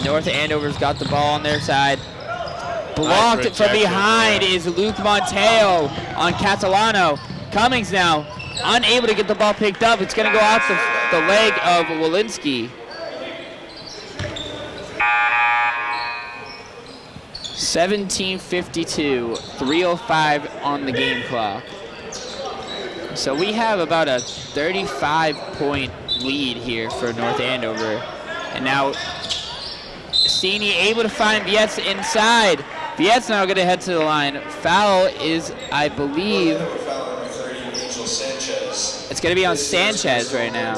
North Andover's got the ball on their side. Blocked from behind is Luke Monteo on Catalano. Cummings now unable to get the ball picked up. It's going to go off the leg of Walensky. 17:52, 3:05 on the game clock. So we have about a 35-point lead here for North Andover. And now Cini able to find Vietz inside. Vietz now going to head to the line. Foul is, I believe, it's going to be on Sanchez right now.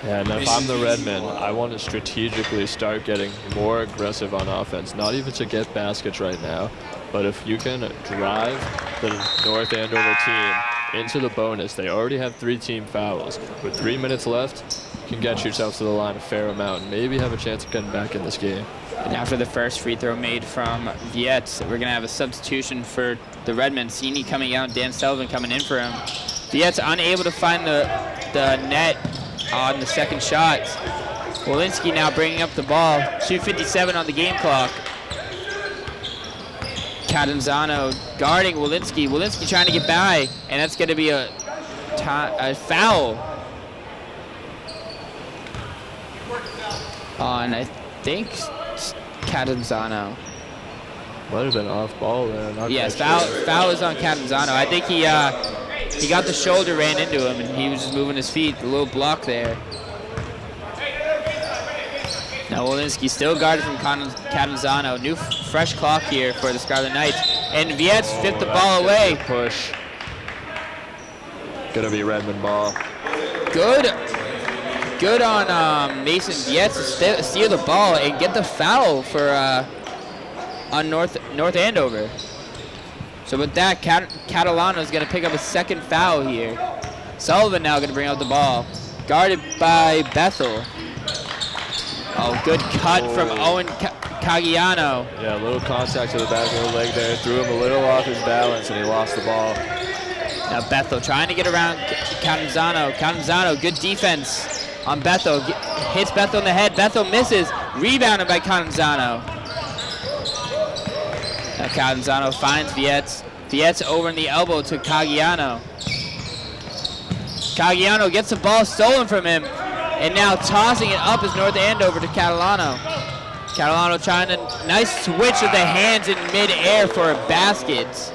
Yeah, and if I'm the Redmen, I want to strategically start getting more aggressive on offense. Not even to get baskets right now, but if you can drive the North Andover team into the bonus, they already have 3 team fouls. With 3 minutes left, you can get yourself to the line a fair amount and maybe have a chance of getting back in this game. And after the first free throw made from Vietz, we're going to have a substitution for the Redmen. Cini coming out, Dan Sullivan coming in for him. Vietz unable to find the net on the second shot. Walensky now bringing up the ball. 2:57 on the game clock. Catanzano guarding Walensky. Walensky trying to get by, and that's going to be a foul on, I think, Catanzano. Might have been off ball there. Yes, foul is on Catanzano. I think he got the shoulder, ran into him, and he was just moving his feet. A little block there. Now Walensky still guarded from Catanzano. New fresh clock here for the Scarlet Knights. And Vietz tipped the ball away. Push. Gonna be Redmond ball. Good on Mason Vietz to steal the ball and get the foul for on North Andover. So with that, Catalano is going to pick up a second foul here. Sullivan now going to bring out the ball. Guarded by Bethel. Oh, good cut from Owen Caggiano. Yeah, a little contact to the back of the leg there. Threw him a little off his balance and he lost the ball. Now Bethel trying to get around Catanzano. Catanzano, good defense on Bethel. Hits Bethel in the head. Bethel misses. Rebounded by Catanzano. Now Catanzano finds Vietz. Vietz over in the elbow to Caggiano. Caggiano gets the ball stolen from him. And now tossing it up is North Andover to Catalano. Catalano trying to, nice switch of the hands in mid-air for a basket.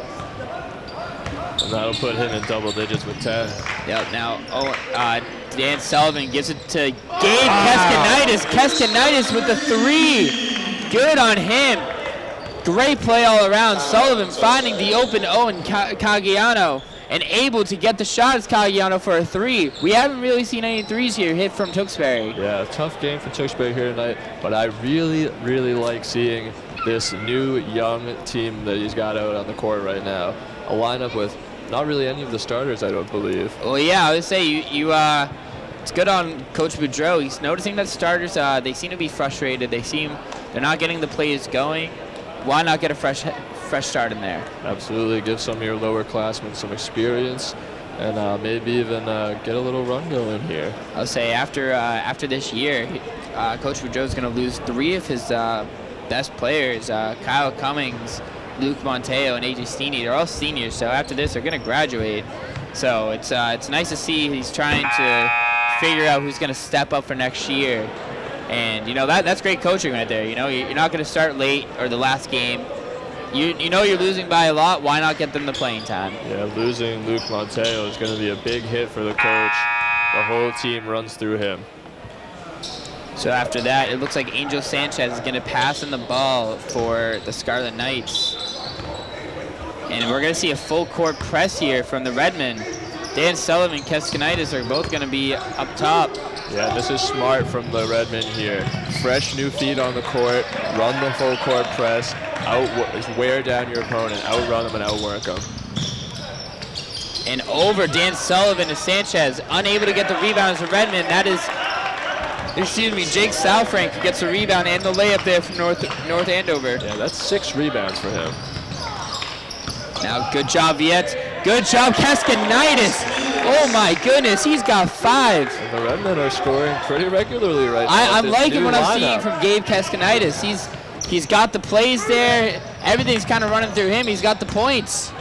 And that'll put him in double digits with 10. Yep, now Dan Sullivan gives it to Gabe Keskinaitis. Keskinaitis with the 3. Good on him. Great play all around. Sullivan finding the open Owen Caggiano. and able to get the shot as Caggiano for a three. We haven't really seen any threes here hit from Tewksbury. Yeah, tough game for Tewksbury here tonight, but I really, really like seeing this new young team that he's got out on the court right now. A lineup with not really any of the starters, I don't believe. Well, yeah, I would say it's good on Coach Boudreau. He's noticing that starters, they seem to be frustrated. They're not getting the plays going. Why not get a fresh start in there? Absolutely, give some of your lower classmen some experience, and maybe even get a little run going here. I'll say after this year, Coach Boudreau's going to lose 3 of his best players. Kyle Cummings, Luke Monteo, and AJ Steeney. They're all seniors, so after this, they're going to graduate. So it's nice to see he's trying to figure out who's going to step up for next year. And, that's great coaching right there. You're not going to start late or the last game. You know you're losing by a lot. Why not get them the playing time? Yeah, losing Luke Monteo is going to be a big hit for the coach. The whole team runs through him. So after that, it looks like Angel Sanchez is going to pass in the ball for the Scarlet Knights. And we're going to see a full court press here from the Redmen. Dan Sullivan and Keskanitis are both going to be up top. Yeah, this is smart from the Redmen here. Fresh new feet on the court, run the full court press, wear down your opponent, outrun them and outwork them. And over Dan Sullivan to Sanchez, unable to get the rebound as the Redmen. That is, Jake Salfrank gets the rebound and the layup there from North Andover. Yeah, that's 6 rebounds for him. Now, good job, Viet. Good job, Keskanitis. Oh my goodness, he's got 5. And the Redmen are scoring pretty regularly right now. I'm liking what I'm seeing from Gabe Keskanitis. He's got the plays there. Everything's kind of running through him. He's got the points.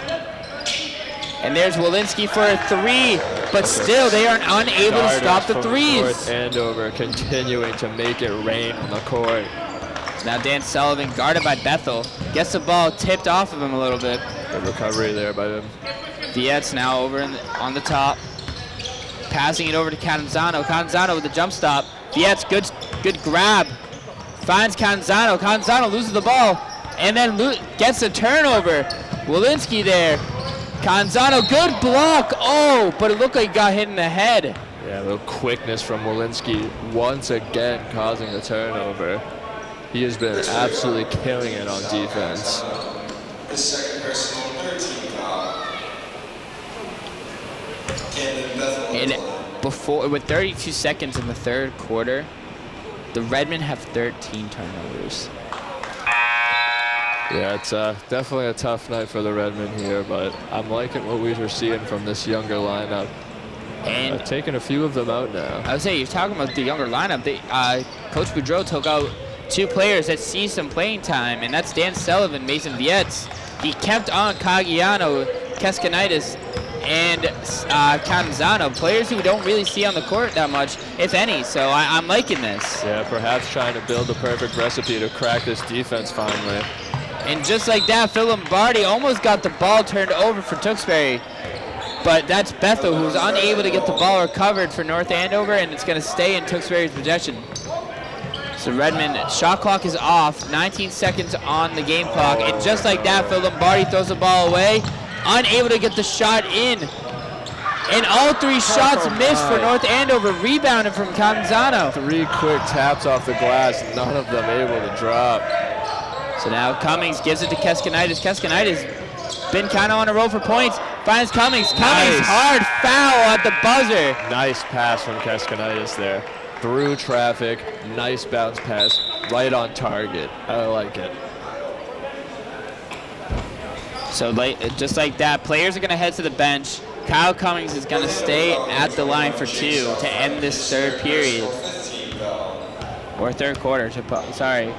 And there's Walensky for a 3, but still they are unable to stop the threes. North Andover continuing to make it rain on the court. Now Dan Sullivan, guarded by Bethel, gets the ball tipped off of him a little bit. Good recovery there by him. Viet's now over on the top, passing it over to Canzano. Canzano with the jump stop. Viet's good grab. Finds Canzano. Canzano loses the ball and then gets a turnover. Walensky there. Canzano, good block. Oh, but it looked like he got hit in the head. Yeah, a little quickness from Walensky once again causing the turnover. He has been absolutely killing it on defense. His second personal 13 foul. And with 32 seconds in the third quarter, the Redmen have 13 turnovers. Yeah, it's definitely a tough night for the Redmen here, but I'm liking what we are seeing from this younger lineup. And taking a few of them out now. I would say, you're talking about the younger lineup. Coach Boudreau took out 2 players that see some playing time, and that's Dan Sullivan, Mason Vietz. He kept on Caggiano, Keskanitis, and Canzano, players who we don't really see on the court that much, if any. So I'm liking this. Yeah, perhaps trying to build the perfect recipe to crack this defense finally. And just like that, Phil Lombardi almost got the ball turned over for Tewksbury. But that's Bethel, who's unable to get the ball recovered for North Andover, and it's going to stay in Tewksbury's possession. So Redmond, shot clock is off, 19 seconds on the game clock, and just like that, Phil Lombardi throws the ball away, unable to get the shot in. And all 3 shots missed for North Andover, rebounded from Canzano. 3 quick taps off the glass, none of them able to drop. So now Cummings gives it to Keskanitis. Keskanitis been kind of on a roll for points. Finds Cummings. Cummings, Nice. hard foul at the buzzer. Nice pass from Keskanitis there. Through traffic, nice bounce pass, right on target. I like it. So just like that, players are going to head to the bench. Kyle Cummings is going to stay at the line for 2 to end this third period. Or third quarter, sorry.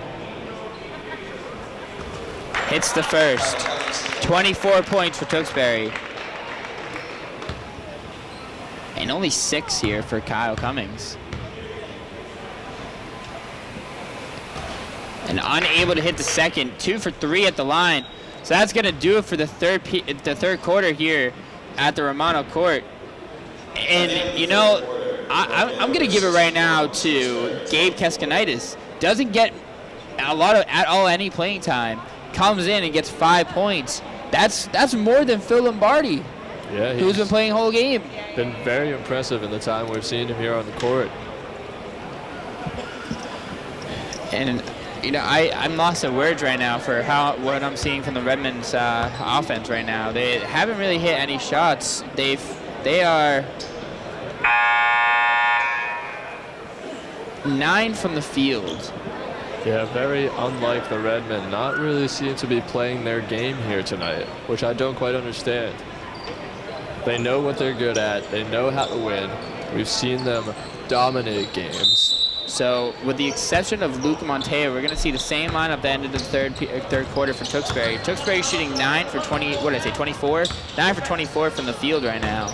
Hits the first. 24 points for Tewksbury. And only 6 here for Kyle Cummings. And unable to hit the second. 2 for 3 at the line. So that's going to do it for the third quarter here at the Romano Court. And, I'm going to give it right now to Gabe Keskanitis. Doesn't get any playing time. Comes in and gets 5 points. That's more than Phil Lombardi. Yeah, who's been playing the whole game. Been very impressive in the time we've seen him here on the court. And I'm lost of words right now for what I'm seeing from the Redmond's offense right now. They haven't really hit any shots. They are 9 from the field. Yeah, very unlike the Redmen. Not really seem to be playing their game here tonight, which I don't quite understand. They know what they're good at. They know how to win. We've seen them dominate games. So, with the exception of Luke Monteo, we're going to see the same lineup at the end of the third quarter for Tewksbury. Tewksbury shooting 9 for 20. What did I say? 24. 9 for 24 from the field right now.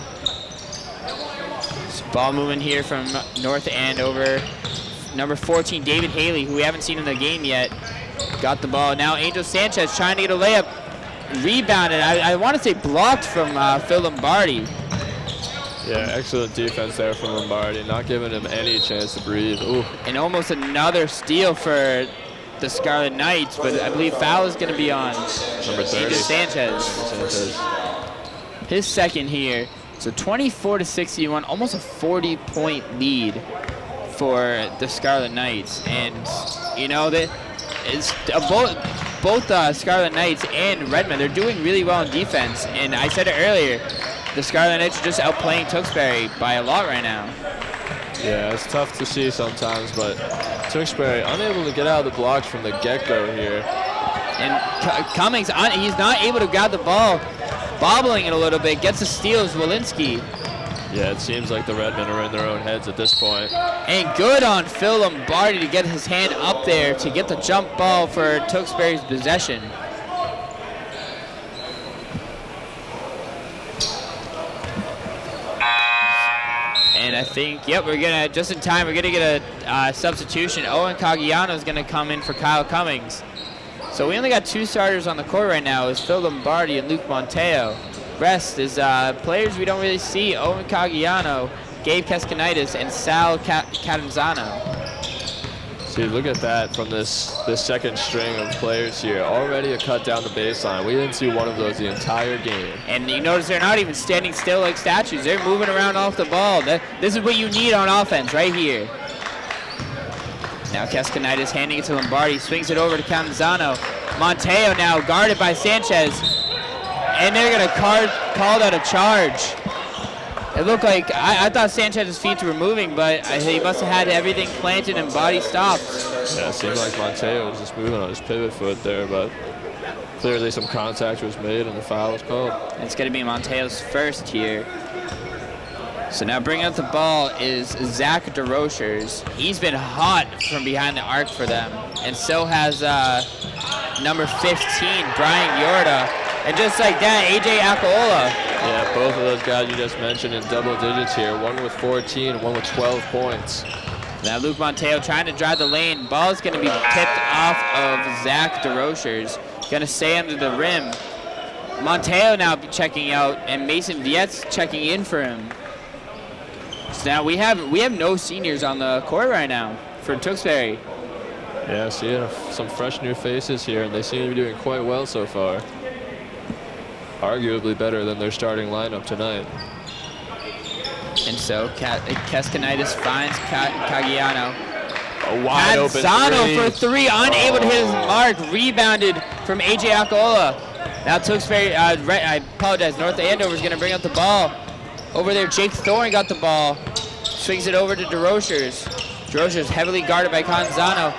So ball moving here from North Andover. Number 14, David Haley, who we haven't seen in the game yet, got the ball. Now Angel Sanchez trying to get a layup. Rebounded. I want to say blocked from Phil Lombardi. Yeah, excellent defense there from Lombardi, not giving him any chance to breathe. Ooh. And almost another steal for the Scarlet Knights, but I believe foul is going to be on Number 30. Angel Sanchez. His second here. So 24-61, almost a 40-point lead for the Scarlet Knights. And, that it's both Scarlet Knights and Redmond, they're doing really well in defense. And I said it earlier, the Scarlet Knights are just outplaying Tewksbury by a lot right now. Yeah, it's tough to see sometimes, but Tewksbury unable to get out of the blocks from the get-go here. And Cummings, he's not able to grab the ball, bobbling it a little bit, gets a steal is Walensky. Yeah, it seems like the Redmen are in their own heads at this point. And good on Phil Lombardi to get his hand up there to get the jump ball for Tewksbury's possession. And I think, just in time, we're gonna get a substitution. Owen Caggiano is gonna come in for Kyle Cummings. So we only got 2 starters on the court right now, is Phil Lombardi and Luke Monteo. Rest is players we don't really see, Owen Caggiano, Gabe Keskinaitis, and Sal Catanzano. See, look at that from this second string of players here. Already a cut down the baseline. We didn't see one of those the entire game. And you notice they're not even standing still like statues. They're moving around off the ball. This is what you need on offense right here. Now Keskinaitis handing it to Lombardi, swings it over to Catanzano. Monteo now guarded by Sanchez. And they're going to call that a charge. It looked like, I thought Sanchez's feet were moving, but he must have had everything planted and body stopped. Yeah, it seemed like Monteo was just moving on his pivot foot there, but clearly some contact was made and the foul was called. It's going to be Monteo's first here. So now bringing up the ball is Zach DeRochers. He's been hot from behind the arc for them. And so has number 15, Brian Yorda. And just like that, AJ Akaola. Yeah, both of those guys you just mentioned in double digits here. One with 14 and one with 12 points. Now Luke Monteo trying to drive the lane. Ball's going to be tipped off of Zach DeRochers. Going to stay under the rim. Monteo now checking out, and Mason Viet's checking in for him. So now we have no seniors on the court right now for Tewksbury. Yeah, seeing some fresh new faces here, and they seem to be doing quite well so far. Arguably better than their starting lineup tonight. And so Keskinaitis finds Caggiano. A wide open for 3, unable to hit his mark, rebounded from AJ Akaola. Now Tewksbury, I apologize, North Andover is going to bring up the ball. Over there, Jake Thorne got the ball. Swings it over to DeRochers. DeRochers heavily guarded by Catanzano.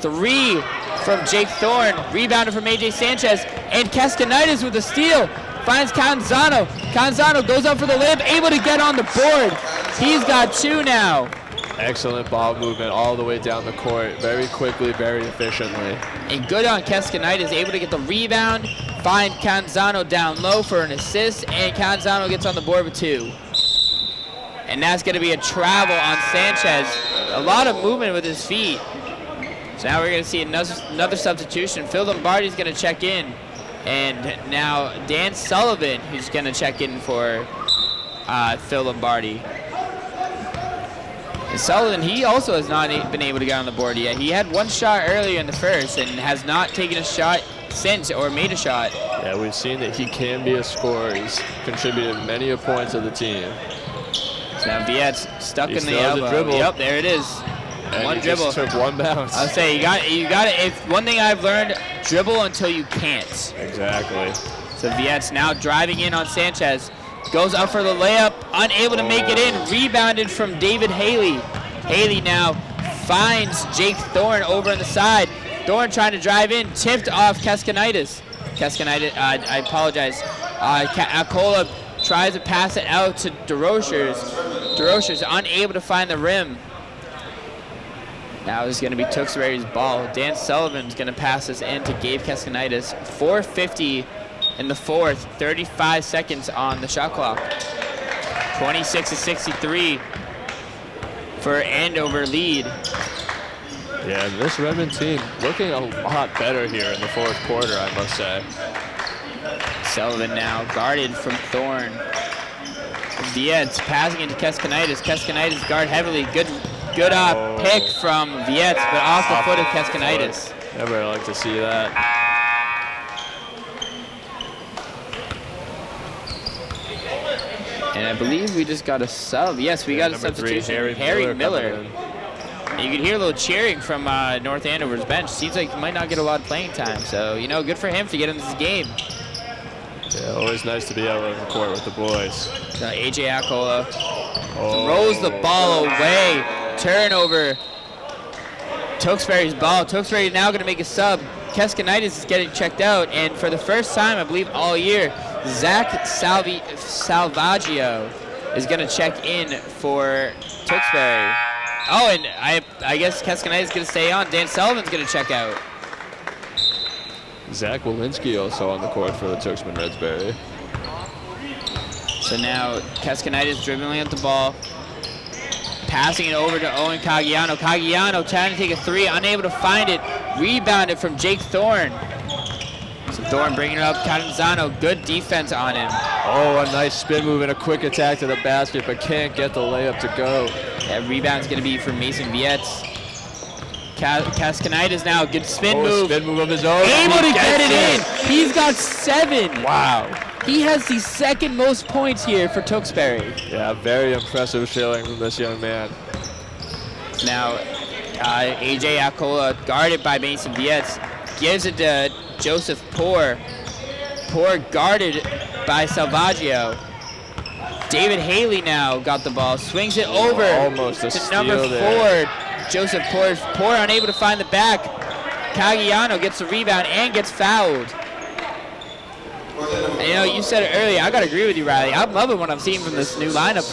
3 from Jake Thorne, rebounded from AJ Sanchez, and Keskinaitis with a steal. Finds Catanzano. Catanzano goes up for the layup, able to get on the board. He's got 2 now. Excellent ball movement all the way down the court, very quickly, very efficiently. And good on Keskinaitis, able to get the rebound, find Catanzano down low for an assist, and Catanzano gets on the board with 2. And that's going to be a travel on Sanchez. A lot of movement with his feet. So now we're going to see another substitution. Phil Lombardi's going to check in. And now Dan Sullivan, who's going to check in for Phil Lombardi. And Sullivan, he also has not been able to get on the board yet. He had 1 shot earlier in the first and has not taken a shot since or made a shot. Yeah, we've seen that he can be a scorer. He's contributed many points to the team. So now Viet's stuck He in the still has a elbow. dribble. Yep, there it is. And One he dribble. just took one bounce. I'll say you got it. If one thing I've learned, dribble until you can't. Exactly. So Viet's now driving in on Sanchez. Goes up for the layup, unable to make it in. Rebounded from David Haley. Haley now finds Jake Thorne over on the side. Thorne trying to drive in, tipped off Keskinaitis. I apologize. Acola tries to pass it out to DeRochers. DeRochers unable to find the rim. Now it's going to be Tewksbury's ball. Dan Sullivan's going to pass this in to Gabe Keskinaitis. 4:50 in the fourth, 35 seconds on the shot clock. 26-63 for Andover lead. Yeah, this Redmond team looking a lot better here in the fourth quarter, I must say. Sullivan now guarded from Thorne. Viet's passing into Keskinaitis. Keskinaitis guard heavily. Good pick from Viet's, but off the foot of Keskinaitis. Never like to see that. And I believe we just got a sub. Yes, we got a number 3, substitution. Harry Miller. You can hear a little cheering from North Andover's bench. Seems like he might not get a lot of playing time. So, good for him to get into this game. Yeah, always nice to be out on the court with the boys. Now AJ Acola throws the ball away. Turnover. Tewksbury's ball. Tewksbury now going to make a sub. Keskinaitis is getting checked out. And for the first time, I believe, all year, Zach Salvaggio is going to check in for Tewksbury. Oh, and I guess Keskinaitis is going to stay on. Dan Sullivan's going to check out. Zach Walensky also on the court for the Tewksbury Redsbury. So now Keskinaitis dribbling at the ball. Passing it over to Owen Caggiano. Caggiano trying to take a three, unable to find it. Rebounded from Jake Thorne. So Thorne bringing it up. Catanzano, good defense on him. Oh, a nice spin move and a quick attack to the basket, but can't get the layup to go. That rebound's going to be from Mason Vietz. Keskinaitis now, good spin move. Spin move of his own. Able to get it in. He's got 7. Wow. He has the second most points here for Tewksbury. Yeah, very impressive showing from this young man. Now, AJ Acola, guarded by Mason Vietz, gives it to Joseph Poor. Poor guarded by Salvaggio. David Haley now got the ball, swings it over almost a to steal number 4. there. Joseph Poor. Poor unable to find the back. Caggiano gets the rebound and gets fouled. And, you said it earlier. I gotta agree with you, Riley. I'm loving what I'm seeing from this new lineup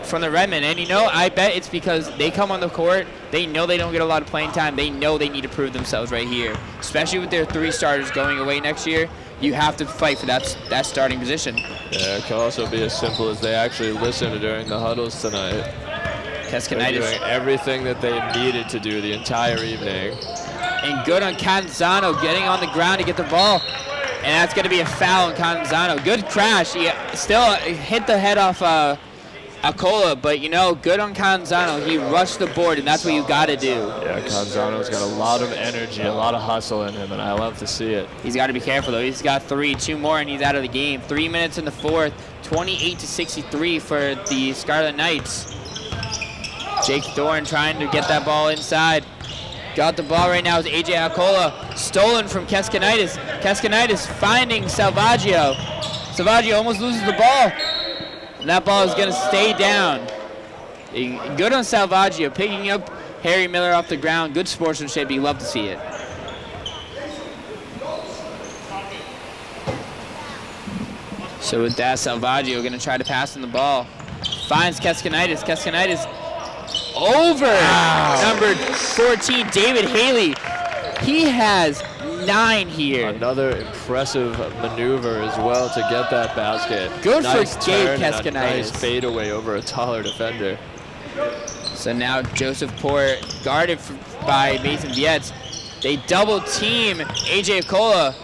from the Redmond. And I bet it's because they come on the court. They know they don't get a lot of playing time. They know they need to prove themselves right here, especially with their 3 starters going away next year. You have to fight for that starting position. Yeah, it can also be as simple as they actually listened during the huddles tonight. They're doing everything that they needed to do the entire evening. And good on Catanzano, getting on the ground to get the ball. And that's going to be a foul on Catanzano. Good crash. He still hit the head off Acola, but good on Catanzano. He rushed the board, and that's what you got to do. Yeah, Catanzano's got a lot of energy, a lot of hustle in him, and I love to see it. He's got to be careful, though. He's got 2 more, and he's out of the game. 3 minutes in the fourth, 28-63 for the Scarlet Knights. Jake Thorne trying to get that ball inside. Got the ball right now is AJ Acola, stolen from Keskinaitis. Keskinaitis finding Salvaggio. Salvaggio almost loses the ball. And that ball is going to stay down. Good on Salvaggio, picking up Harry Miller off the ground. Good sportsmanship. You love to see it. So with that, Salvaggio going to try to pass in the ball. Finds Keskinaitis. Keskinaitis over number 14, David Haley. He has 9 here. Another impressive maneuver as well to get that basket. Good nice for Gabe turn, Keskinaitis. Nice fadeaway over a taller defender. So now Joseph Poor guarded by Mason Vietz. They double team AJ Acola.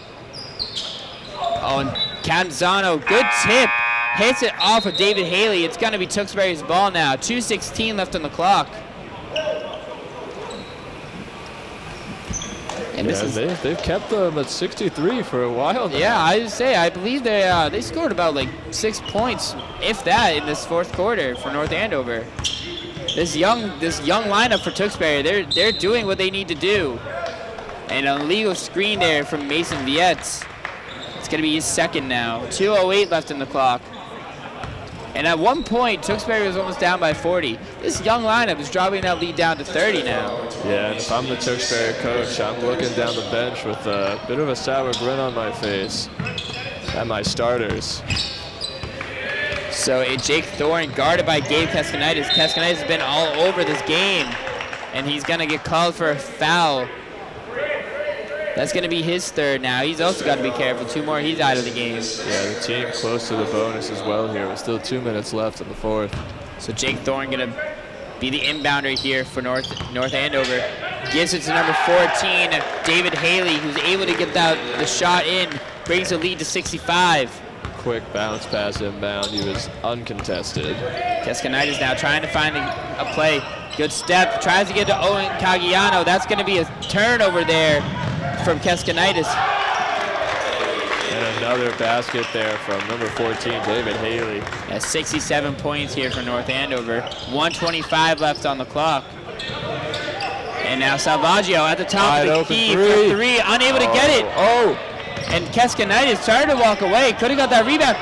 Oh, and Catanzano, good tip. Hits it off of David Haley. It's going to be Tewksbury's ball now. 2:16 left on the clock. And this is they've kept them at 63 for a while now. yeah. I believe they scored about like 6 points, if that, in this fourth quarter for North Andover. This young lineup for Tewksbury, they're doing what they need to do. And an illegal screen there from Mason Vietz. It's going to be his second now. 2:08 left in the clock. And at one point, Tewksbury was almost down by 40. This young lineup is dropping that lead down to 30 now. Yeah, and if I'm the Tewksbury coach, I'm looking down the bench with a bit of a sour grin on my face at my starters. So Jake Thorne guarded by Gabe Keskinaitis. Keskinaitis has been all over this game, and he's going to get called for a foul. That's going to be his third now. He's also got to be careful. 2 more, he's out of the game. Yeah, the team close to the bonus as well here with still 2 minutes left in the fourth. So Jake Thorne going to be the inbounder here for North Andover. Gives it to number 14, David Haley, who's able to get the shot in. Brings the lead to 65. Quick bounce pass inbound. He was uncontested. Keskinaitis now trying to find a play. Good step. Tries to get to Owen Cagiano. That's going to be a turnover there from Keskinaitis. And another basket there from number 14, David Haley. 67 points here for North Andover. 1:25 left on the clock. And now Salvaggio at the top Wide of the key open for 3. Unable to get it. Oh! And Keskinaitis tried to walk away. Could have got that rebound.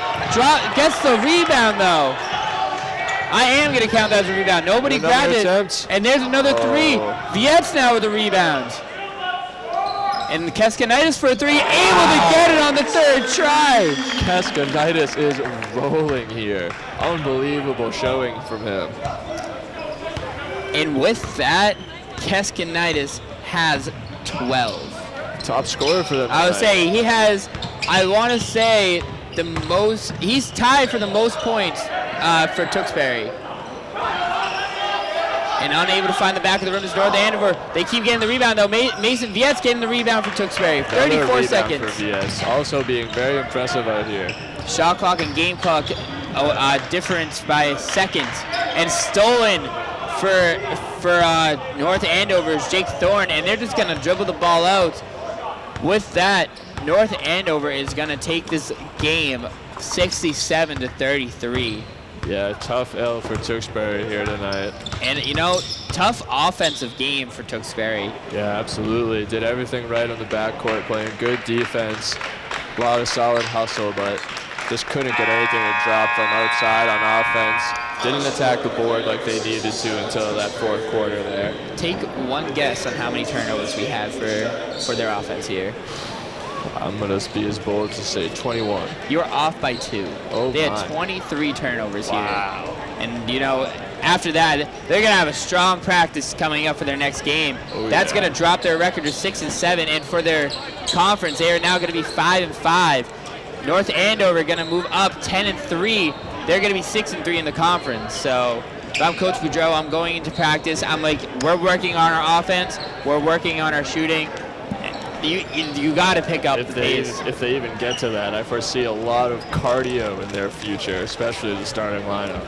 Gets the rebound, though. I am going to count that as a rebound. Nobody grabbed it. And there's another 3. Vietz now with the rebound. And Keskinaitis for a 3, able to get it on the third try. Keskinaitis is rolling here. Unbelievable showing from him. And with that, Keskinaitis has 12. Top scorer for them I would tonight. say he has, I want to say, the most, he's tied for the most points for Tewksbury. And unable to find the back of the rim is North Andover. They keep getting the rebound, though. Mason Vietz getting the rebound for Tewksbury. 34 seconds. For Vietz. Also being very impressive out here. Shot clock and game clock difference by seconds. And stolen for North Andover's Jake Thorne. And they're just going to dribble the ball out. With that, North Andover is going to take this game 67-33. Yeah, tough L for Tewksbury here tonight. And, tough offensive game for Tewksbury. Yeah, absolutely. Did everything right on the backcourt, playing good defense. A lot of solid hustle, but just couldn't get anything to drop from outside on offense. Didn't attack the board like they needed to until that fourth quarter there. Take one guess on how many turnovers we have for their offense here. I'm going to be as bold to say 21. You were off by 2. Oh, they had my. 23 turnovers here. Wow. And, after that, they're going to have a strong practice coming up for their next game. Oh, That's yeah. going to drop their record to 6-7. And for their conference, they are now going to be 5-5. North Andover going to move up 10-3. They're going to be 6-3 in the conference. So if I'm Coach Boudreau, I'm going into practice. I'm like, we're working on our offense. We're working on our shooting. You got to pick up the pace. If they even get to that, I foresee a lot of cardio in their future, especially the starting lineup.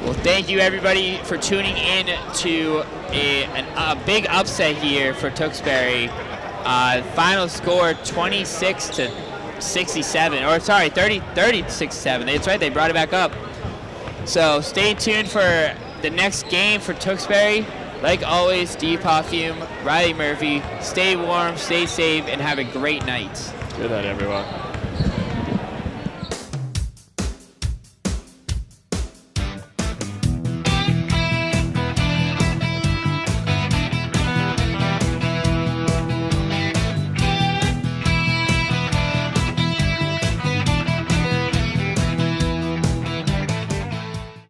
Well, thank you everybody for tuning in to a big upset here for Tewksbury. Final score 26-67, or sorry, 30-67. That's right, they brought it back up. So stay tuned for the next game for Tewksbury. Like always, Steve Perfume, Riley Murphy, stay warm, stay safe, and have a great night. Good night, everyone.